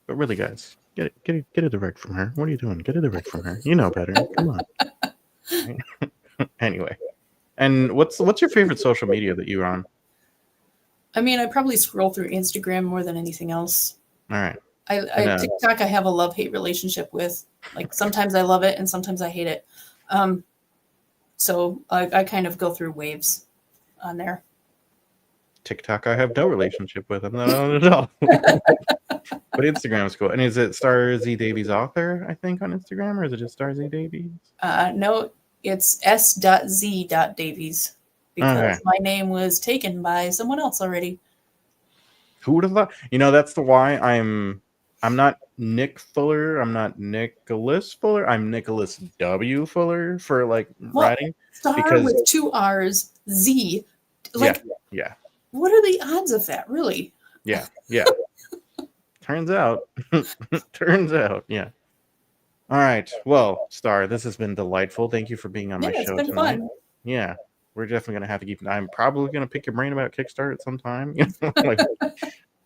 but really, guys, get it direct from her. What are you doing? Get it direct from her. You know better. Come on. Anyway, and what's your favorite social media that you're on? I mean, I probably scroll through Instagram more than anything else. All right. TikTok, I have a love-hate relationship with. Like, sometimes I love it and sometimes I hate it. So I kind of go through waves on there. TikTok, I have no relationship with. I'm not on it at all. But Instagram's cool. And is it Starr Z Davies author, I think, on Instagram, or is it just Starr Z Davies? No, it's S.Z. Davies. Because my name was taken by someone else already. Who would have thought? You know, that's the why I'm not Nick Fuller. I'm not Nicholas Fuller. I'm Nicholas W. Fuller for like writing. Starr with 2 R's, Z. Like, yeah. What are the odds of that, really? Yeah. Turns out, yeah. All right. Well, Starr, this has been delightful. Thank you for being on my show tonight. Fun. Yeah. We're definitely going to have to keep. I'm probably going to pick your brain about Kickstarter at some time. Like,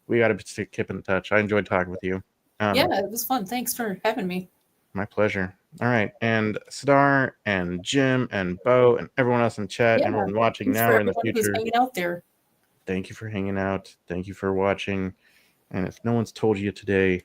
we got to keep in touch. I enjoyed talking with you. Yeah, it was fun. Thanks for having me. My pleasure. All right. And Starr and Jim and Bo and everyone else in chat, and everyone watching now or in the future. Who's hanging out there. Thank you for hanging out. Thank you for watching. And if no one's told you today,